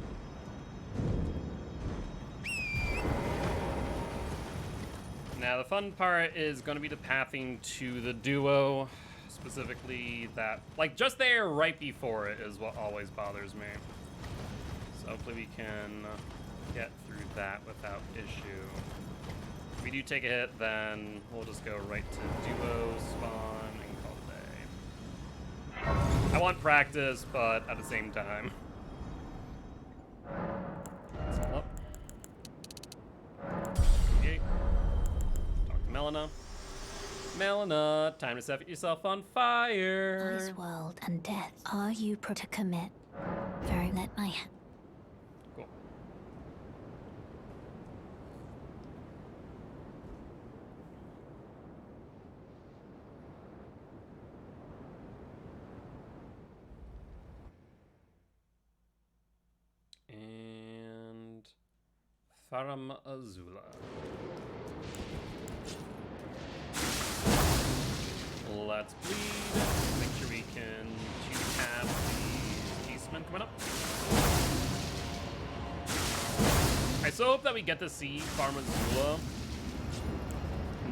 Now the fun part is going to be the pathing to the duo, specifically that, like, just there right before it is what always bothers me. So hopefully we can get through that without issue. If we do take a hit, then we'll just go right to duo, spawn, and call it a day. I want practice, but at the same time. Let's up. Okay. Talk to Melina. Melina, time to set yourself on fire. This world and death. Are you to commit? Very let my hand. Cool. And Faram Azula. Let's bleed. Make sure we can two-tap the Eastman coming up. I so hope that we get to see Faram Azula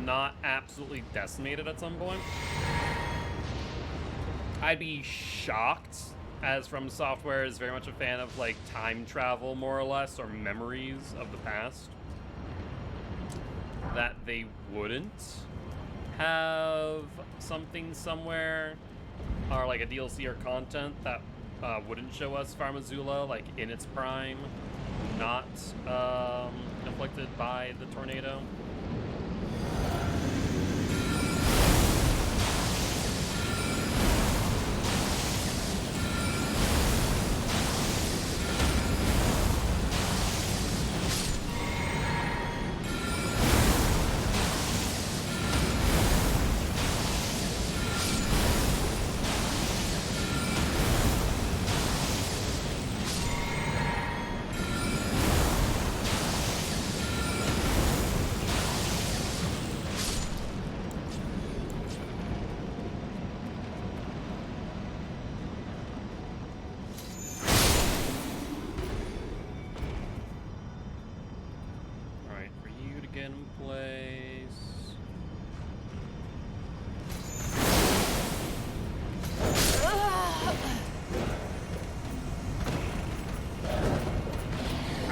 not absolutely decimated at some point. I'd be shocked, as From Software is very much a fan of, like, time travel, more or less, or memories of the past, that they wouldn't have something somewhere, or like a DLC or content that wouldn't show us Faram Azula, like, in its prime, not afflicted by the tornado.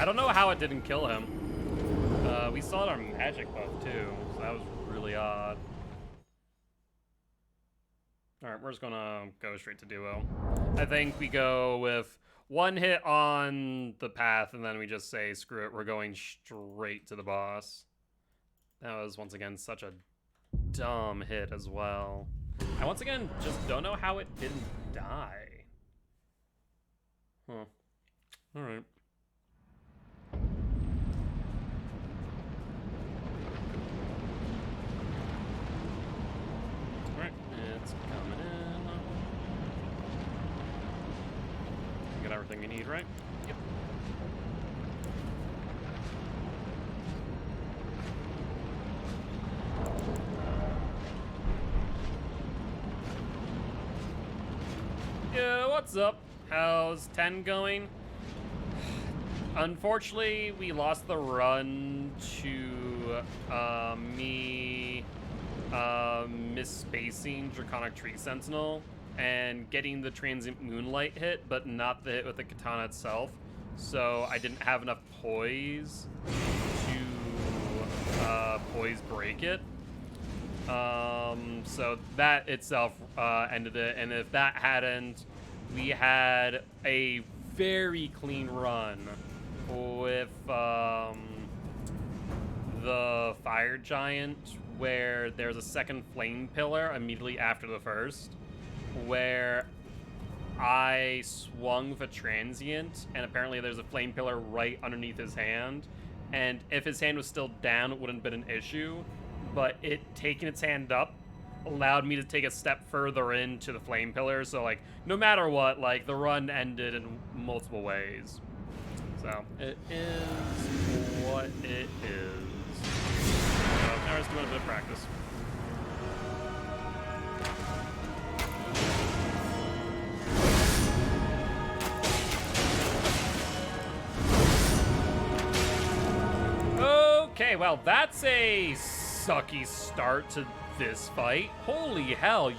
I don't know how it didn't kill him. We saw it on magic buff too, so that was really odd. Alright, we're just gonna go straight to duo. I think we go with one hit on the path, and then we just say, screw it, we're going straight to the boss. That was, once again, such a dumb hit as well. I, once again, just don't know how it didn't die. Huh. Alright. Alright, it's coming in. You got everything you need, right? Yep. Yeah, what's up? How's 10 going? Unfortunately, we lost the run to me misspacing Draconic Tree Sentinel and getting the Transient Moonlight hit, but not the hit with the katana itself. So I didn't have enough poise to poise break it. So that itself ended it, and if that hadn't, we had a very clean run with the Fire Giant, where there's a second flame pillar immediately after the first, where I swung for Transient, and apparently there's a flame pillar right underneath his hand, and if his hand was still down, it wouldn't have been an issue, but it taking its hand up allowed me to take a step further into the flame pillar, so like no matter what, like the run ended in multiple ways. So it is what it is. So now we're just doing a bit of practice. Okay, well that's a sucky start to this fight. Holy hell,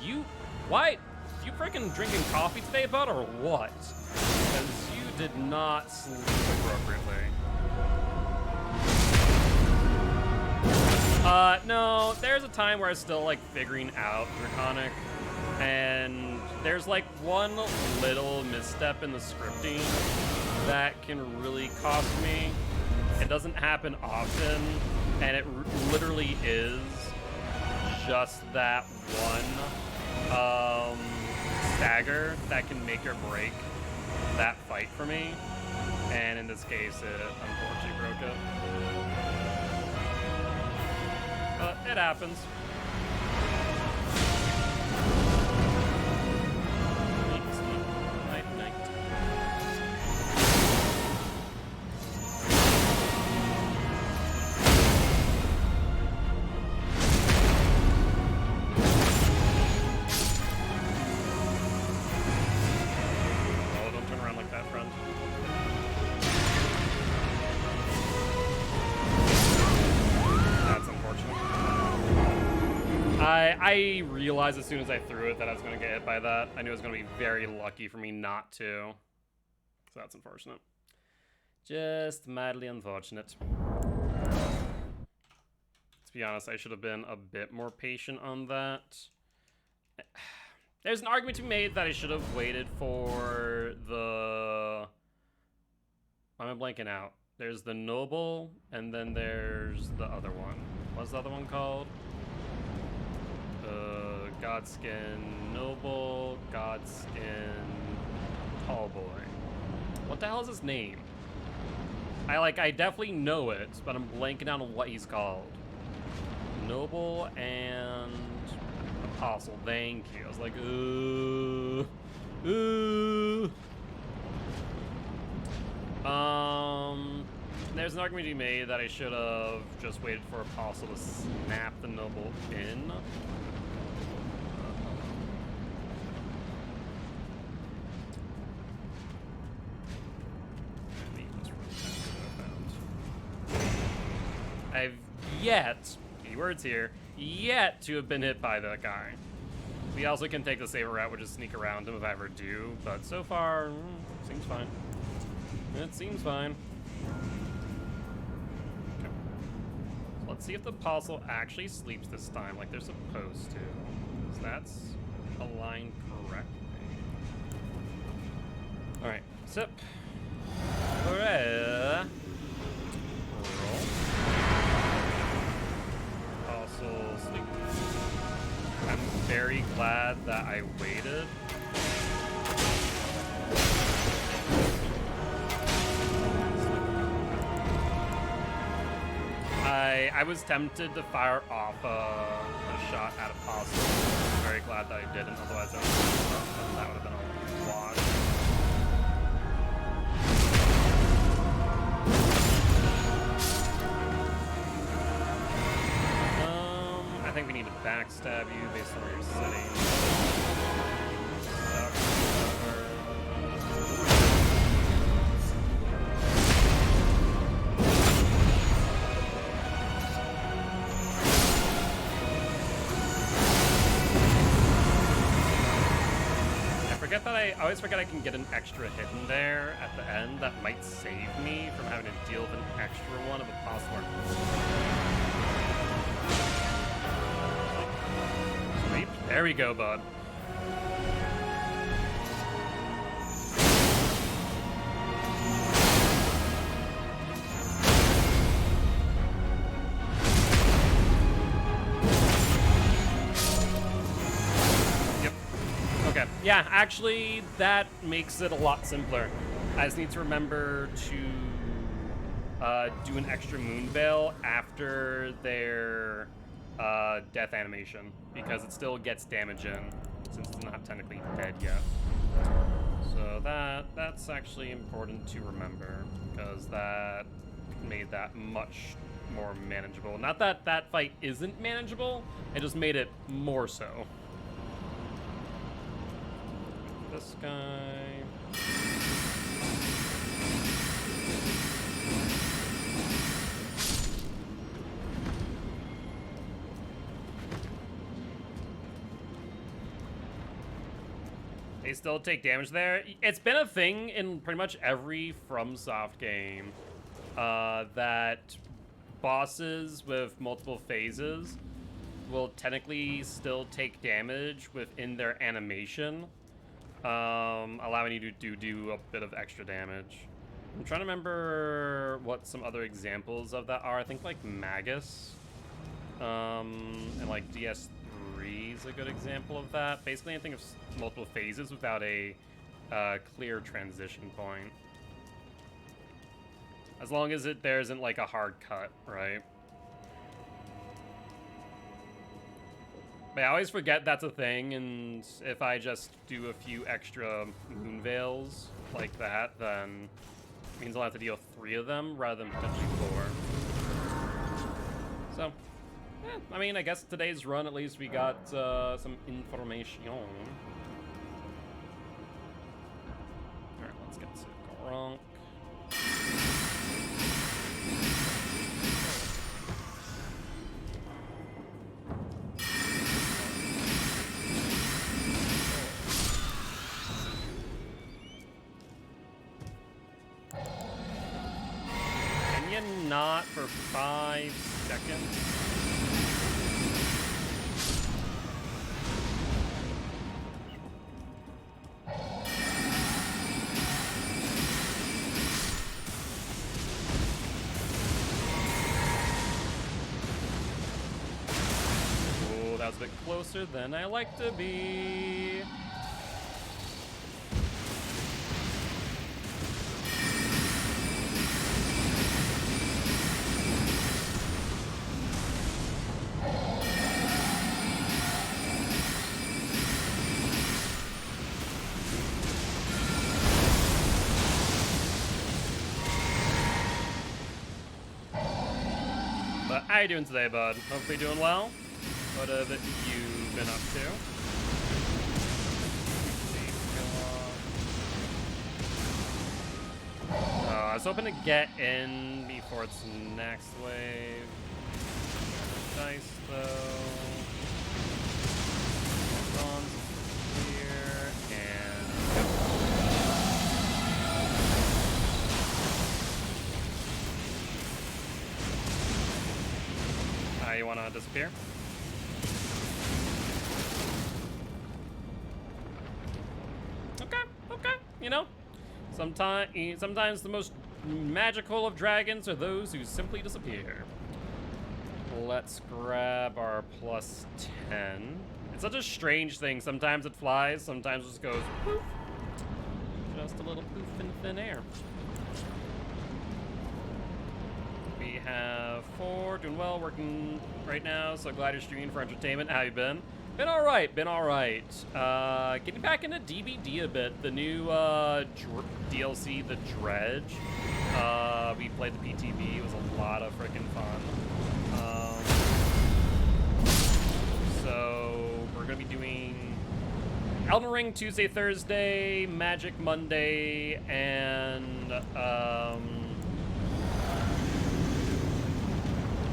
why, you freaking drinking coffee today, bud, or what? Because you did not sleep appropriately. No, there's a time where I was still like figuring out Draconic, and there's like one little misstep in the scripting that can really cost me. It doesn't happen often, and it literally is just that one stagger that can make or break that fight for me, and in this case it unfortunately broke it. But it happens. Night, night. I realized as soon as I threw it that I was going to get hit by that. I knew it was going to be very lucky for me not to. So that's unfortunate. Just mildly unfortunate. To be honest, I should have been a bit more patient on that. There's an argument to be made that I should have waited for the... Why am I blanking out? There's the Noble, and then there's the other one. What's the other one called? Godskin Noble, Godskin Tallboy. What the hell is his name? I definitely know it, but I'm blanking out on what he's called. Noble and Apostle, thank you. I was like, there's an argument to be made that I should have just waited for Apostle to snap the Noble in. I've yet, keywords here, yet to have been hit by that guy. We also can take the saber route, which is sneak around him if I ever do, but so far, seems fine. It seems fine. Okay. So let's see if the apostle actually sleeps this time like they're supposed to. Because that's aligned correctly. Alright, sip. Alright. Roll. Also sleep. I'm very glad that I waited. I was tempted to fire off a shot at Apostle. I'm very glad that I didn't, otherwise that would have been a wash. I think we need to backstab you based on where you're sitting. I always forget I can get an extra hit in there at the end that might save me from having to deal with an extra one of Apostle. Sweet. There we go, bud. Yeah, actually, that makes it a lot simpler. I just need to remember to do an extra moon veil after their death animation, because it still gets damage in, since it's not technically dead yet. So that's actually important to remember, because that made that much more manageable. Not that that fight isn't manageable, it just made it more so. This guy. They still take damage there. It's been a thing in pretty much every FromSoft game that bosses with multiple phases will technically still take damage within their animation. Allowing you to do a bit of extra damage. I'm trying to remember what some other examples of that are. I think like Magus, and like DS3 is a good example of that. Basically anything of multiple phases without a clear transition point. As long as there isn't like a hard cut, right? But I always forget that's a thing, and if I just do a few extra moon veils like that, then it means I'll have to deal with 3 of them rather than potentially 4. So, yeah, I mean, I guess today's run, at least we got some information. Alright, let's get to Gronk. Not for 5 seconds. Oh, that was a bit closer than I like to be. How you doing today, bud? Hopefully doing well. What have you been up to? I was hoping to get in before its next wave. Dice, though. Bronze here, and... wanna disappear? Okay, you know, sometimes the most magical of dragons are those who simply disappear. Let's grab our plus 10. It's such a strange thing. Sometimes it flies, sometimes it just goes poof. Just a little poof in thin air. We have 4, doing well, working right now. So glad you're streaming for entertainment. How you been? Been all right. Getting back into DBD a bit. The new DLC, The Dredge. We played the PTB. It was a lot of freaking fun. So we're gonna be doing Elden Ring Tuesday, Thursday, Magic Monday, and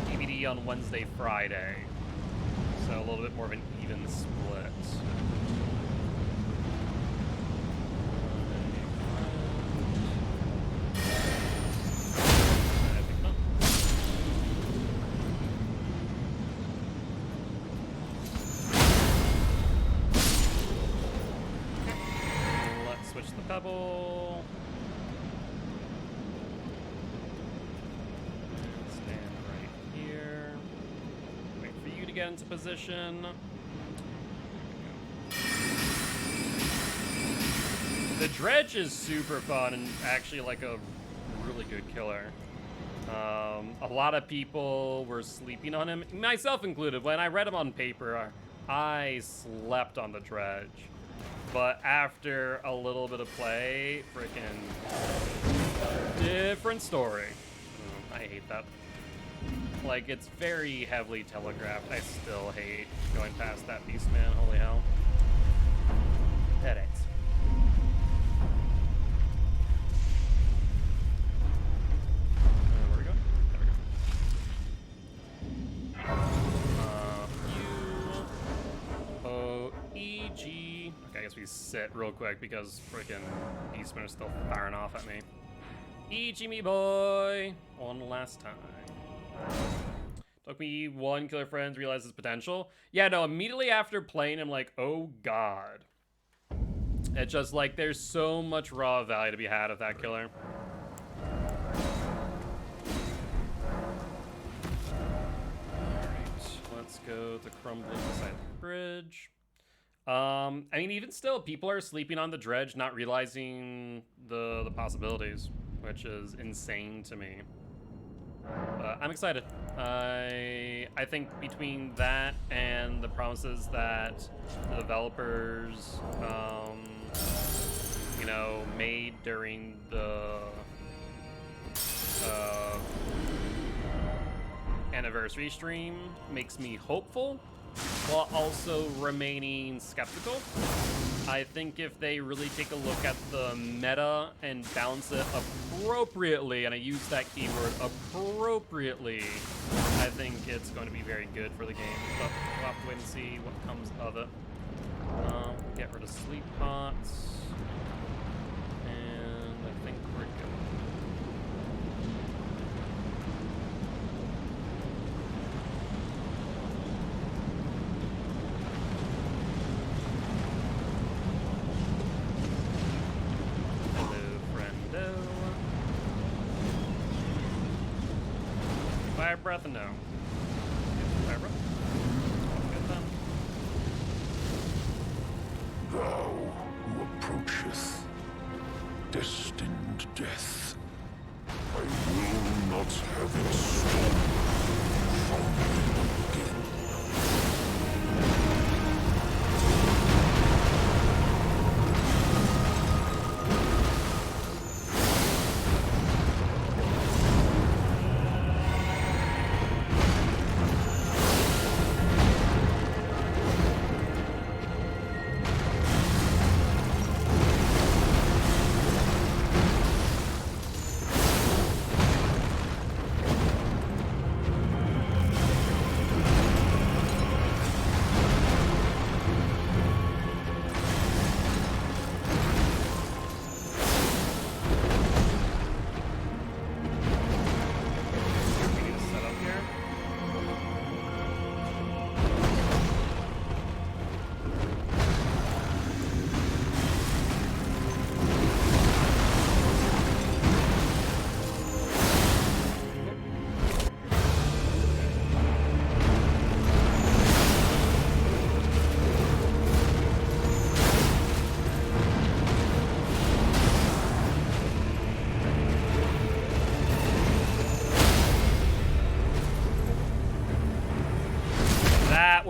DVD on Wednesday, Friday. So a little bit more of an even split. Let's switch the pebble. Stand right here. Wait for you to get into position. The Dredge is super fun and actually like a really good killer. A lot of people were sleeping on him, myself included. When I read him on paper, I slept on the Dredge. But after a little bit of play, freaking different story. I hate that. Like, it's very heavily telegraphed. I still hate going past that beast, man. Holy hell. Headaches. Where we go? There we go. O-E-G. Okay, I guess we sit real quick because freaking Beastmen are still firing off at me. E-G me boy. One last time. Took me one killer friends, realized his potential. Yeah, no, immediately after playing, I'm like, oh god. It's just like, there's so much raw value to be had of that killer. Alright, let's go to crumbling beside the bridge. I mean, even still, people are sleeping on the Dredge, not realizing the possibilities, which is insane to me. But I'm excited. I think between that and the promises that the developers, you know, made during the anniversary stream makes me hopeful, while also remaining skeptical. I think if they really take a look at the meta and balance it appropriately, and I use that keyword appropriately, I think it's going to be very good for the game. But we'll have to wait and see what comes of it. Get rid of sleep pots. And I think we're good. Fire breath and no. Fire breath. Good then. Thou who approacheth destined death, I will not have it stolen from you again.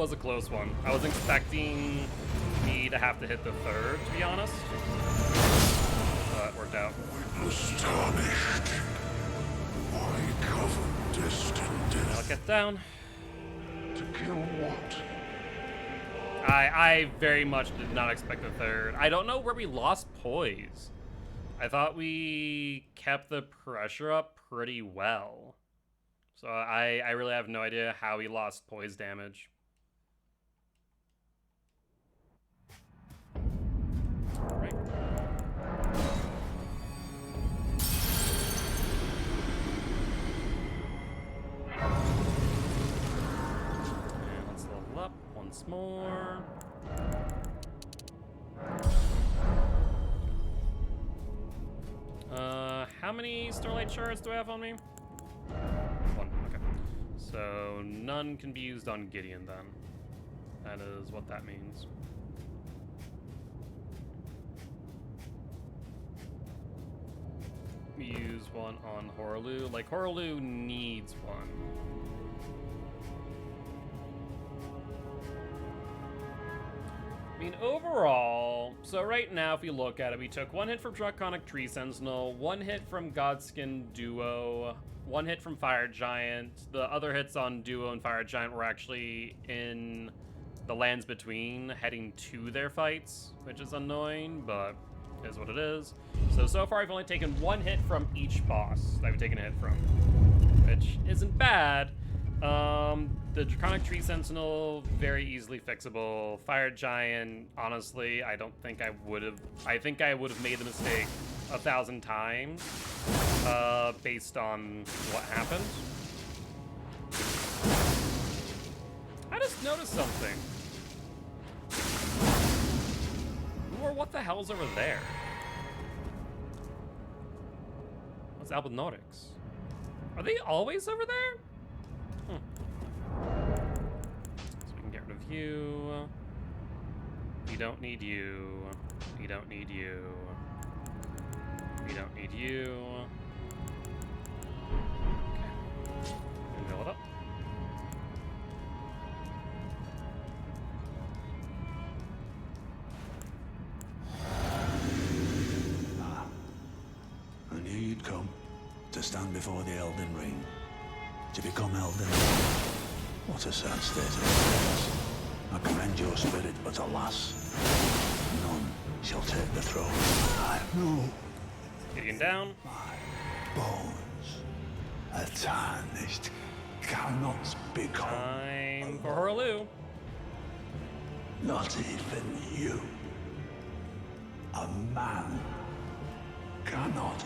was a close one. I was expecting me to have to hit the third, to be honest. But it worked out. Astonished. Why cover destined death? I'll get down. To kill what? I very much did not expect the third. I don't know where we lost poise. I thought we kept the pressure up pretty well. So I really have no idea how we lost poise damage. All right. And let's level up once more. How many Starlight Shards do I have on me? One, okay. So none can be used on Gideon then. That is what that means. Use one on Horlu. Like, Horlu needs one. I mean, overall, so right now, if we look at it, we took one hit from Draconic Tree Sentinel, one hit from Godskin Duo, one hit from Fire Giant. The other hits on Duo and Fire Giant were actually in the lands between, heading to their fights, which is annoying, but is what it is. So far I've only taken one hit from each boss that I've taken a hit from, which isn't bad. The Draconic Tree Sentinel, very easily fixable. Fire Giant, honestly, I don't think I would have. I think I would have made the mistake 1,000 times, based on what happened. I just noticed something. Or what the hell's over there? What's Albinautic's? Are they always over there? So we can get rid of you. We don't need you. We don't need you. We don't need you. Okay. And build it up. I knew you'd come to stand before the Elden Ring, to become Elden. What a sad state of affairs. I commend your spirit, but alas, none shall take the throne. I know Getting down. my bones are tarnished, cannot become. Time for Horlu. Not even you. A man cannot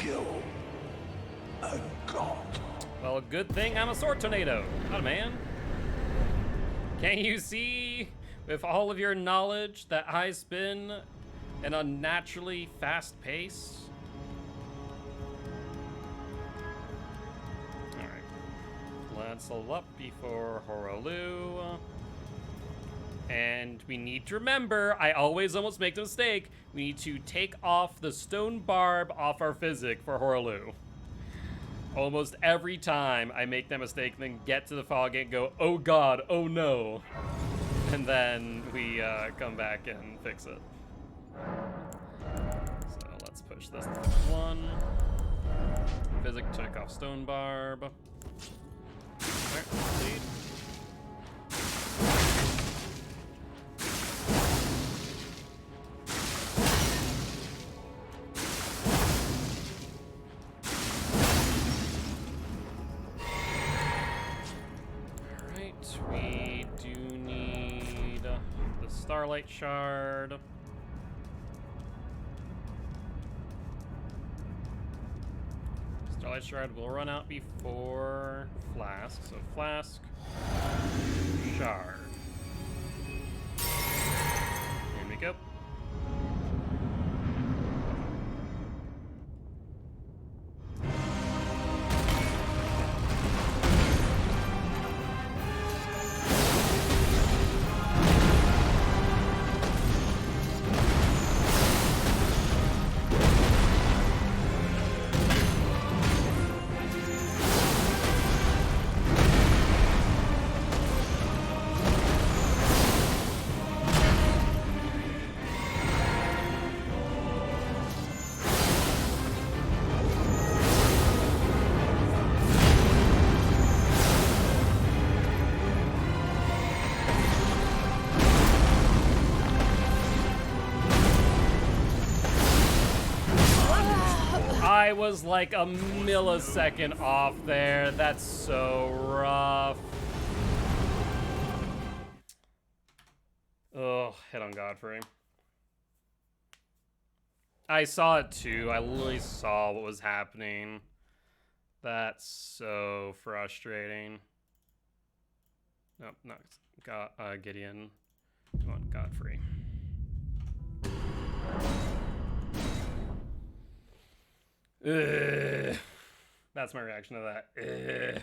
kill a god. Well, good thing I'm a sword tornado, not a man. Can't you see, with all of your knowledge, that I spin an unnaturally fast pace? Alright. Let's level up before Horlu. And we need to remember, I always almost make the mistake, we need to take off the stone barb off our physic for Horlu. Almost every time I make that mistake, then get to the fog gate and go, oh god, oh no. And then we come back and fix it. So let's push this to 1. Physic took off stone barb. Alright, lead. We do need the Starlight Shard. Starlight Shard will run out before Flask, so Flask, Shard. Here we go. I was like a millisecond off there. That's so rough. Oh, hit on Godfrey. I saw it too. I literally saw what was happening. That's so frustrating. Nope, not Gideon. Come on, Godfrey. Ugh. That's my reaction to that. Ugh.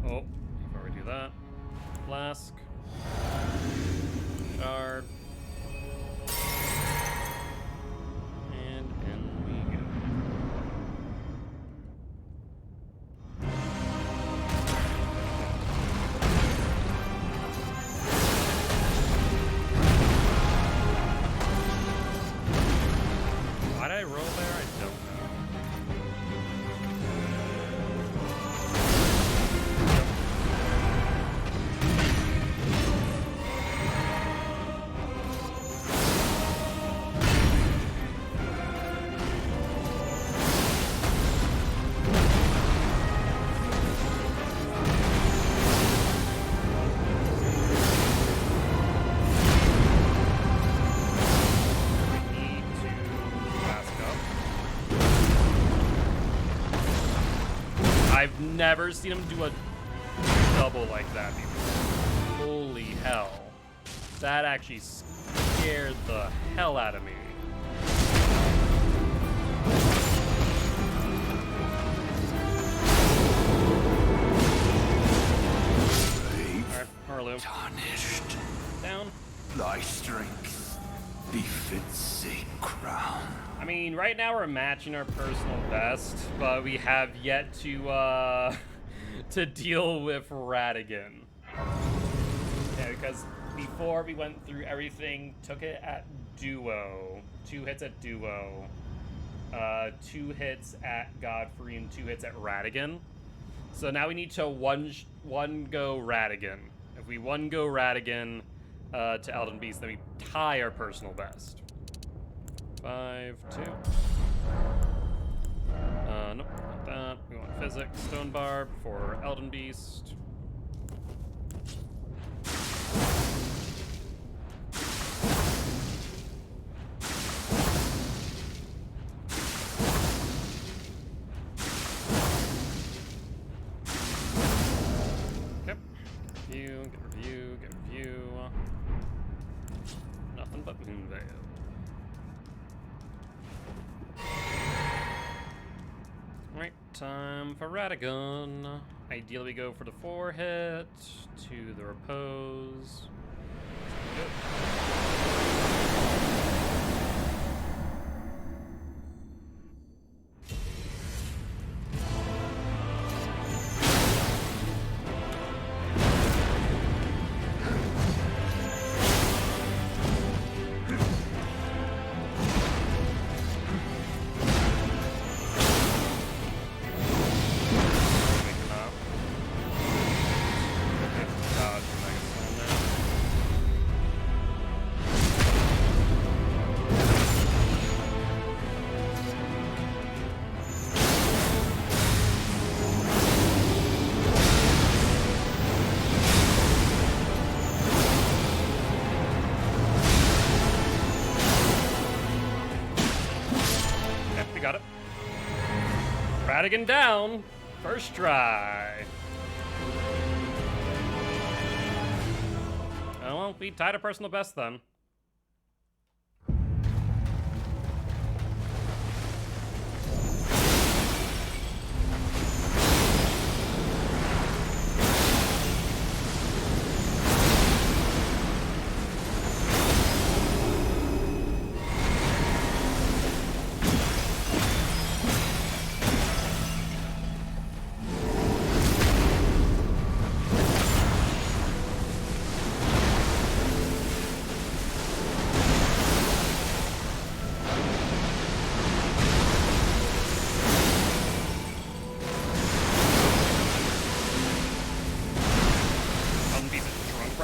Oh, before we do that, flask, shard, and in we go. Why did I roll there? I don't know. I've never seen him do a double like that before. Holy hell. That actually scared the hell out of me. Alright, Harlow. Tarnished. Down. Thy strength befits a crown. I mean, right now we're matching our personal best, but we have yet to to deal with Radigan. Yeah, because before we went through everything, took it at duo, 2 hits at duo, 2 hits at Godfrey, and 2 hits at Radigan. So now we need to one go Radigan. If we one go Radigan to Elden Beast, then we tie our personal best. 5, 2. Nope, not that. We want Physics, Stone Barb for Elden Beast. Okay. Review, get review, get review. Nothing but Moonveil. Alright, time for Radigan. Ideally we go for the 4 hit, to the repose. Radigan down, first try. Oh well, we tied a personal best then.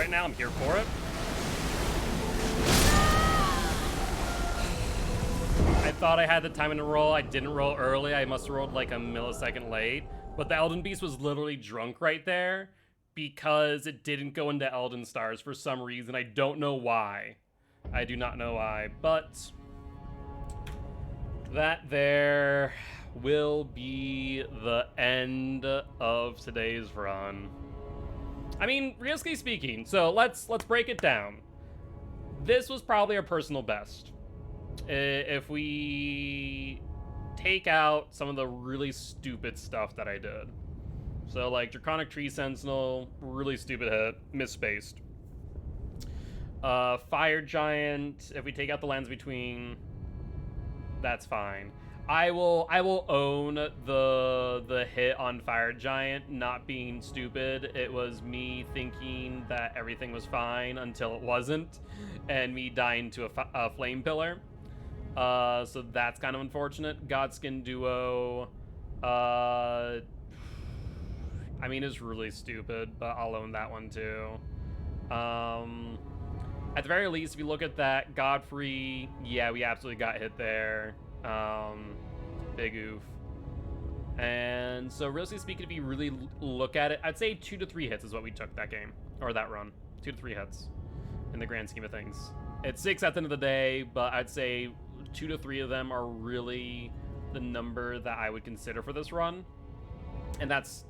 Now I'm here for it. I thought I had the timing to roll. I didn't roll early. I must have rolled like a millisecond late. But the Elden Beast was literally drunk right there because it didn't go into Elden Stars for some reason. I don't know why. I do not know why. But that there will be the end of today's run. I mean, realistically speaking, so let's break it down. This was probably our personal best. If we take out some of the really stupid stuff that I did. So like Draconic Tree Sentinel, really stupid hit, misspaced. Fire Giant, if we take out the lands between, that's fine. I will own the hit on Fire Giant not being stupid. It was me thinking that everything was fine until it wasn't, and me dying to a Flame Pillar. So that's kind of unfortunate. Godskin Duo, I mean, it's really stupid, but I'll own that one too. At the very least, if you look at that, Godfrey, yeah, we absolutely got hit there. Big oof. And so, realistically speaking, if you really look at it, I'd say 2 to 3 hits is what we took that game, or that run. 2 to 3 hits in the grand scheme of things. It's 6 at the end of the day, but I'd say 2 to 3 of them are really the number that I would consider for this run. And that's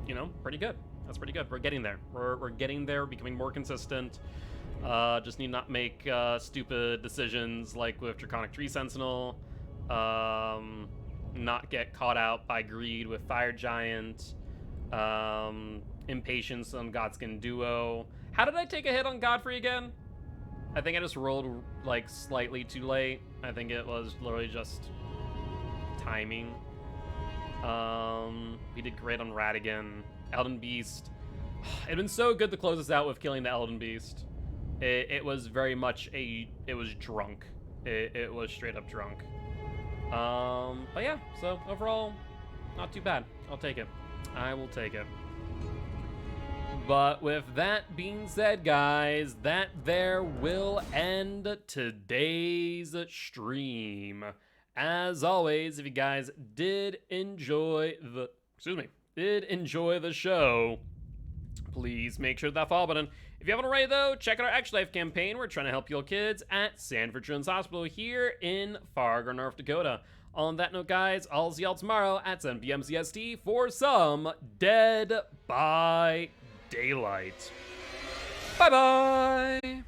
you know, pretty good. That's pretty good. We're getting there. We're getting there, becoming more consistent. Just need not make stupid decisions like with Draconic Tree Sentinel. Not get caught out by greed with Fire Giant. Impatience on Godskin Duo. How did I take a hit on Godfrey again? I think I just rolled like slightly too late. I think it was literally just timing. We did great on Radigan. Elden Beast. It'd been so good to close this out with killing the Elden Beast. It was very much it was drunk. It was straight up drunk. But yeah, so overall, not too bad. I'll take it. I will take it. But with that being said, guys, that there will end today's stream. As always, if you guys did enjoy the show, please make sure that follow button. If you haven't already, though, check out our Extra Life campaign. We're trying to help your kids at Sanford Children's Hospital here in Fargo, North Dakota. On that note, guys, I'll see y'all tomorrow at 7 p.m. CST for some Dead by Daylight. Bye-bye!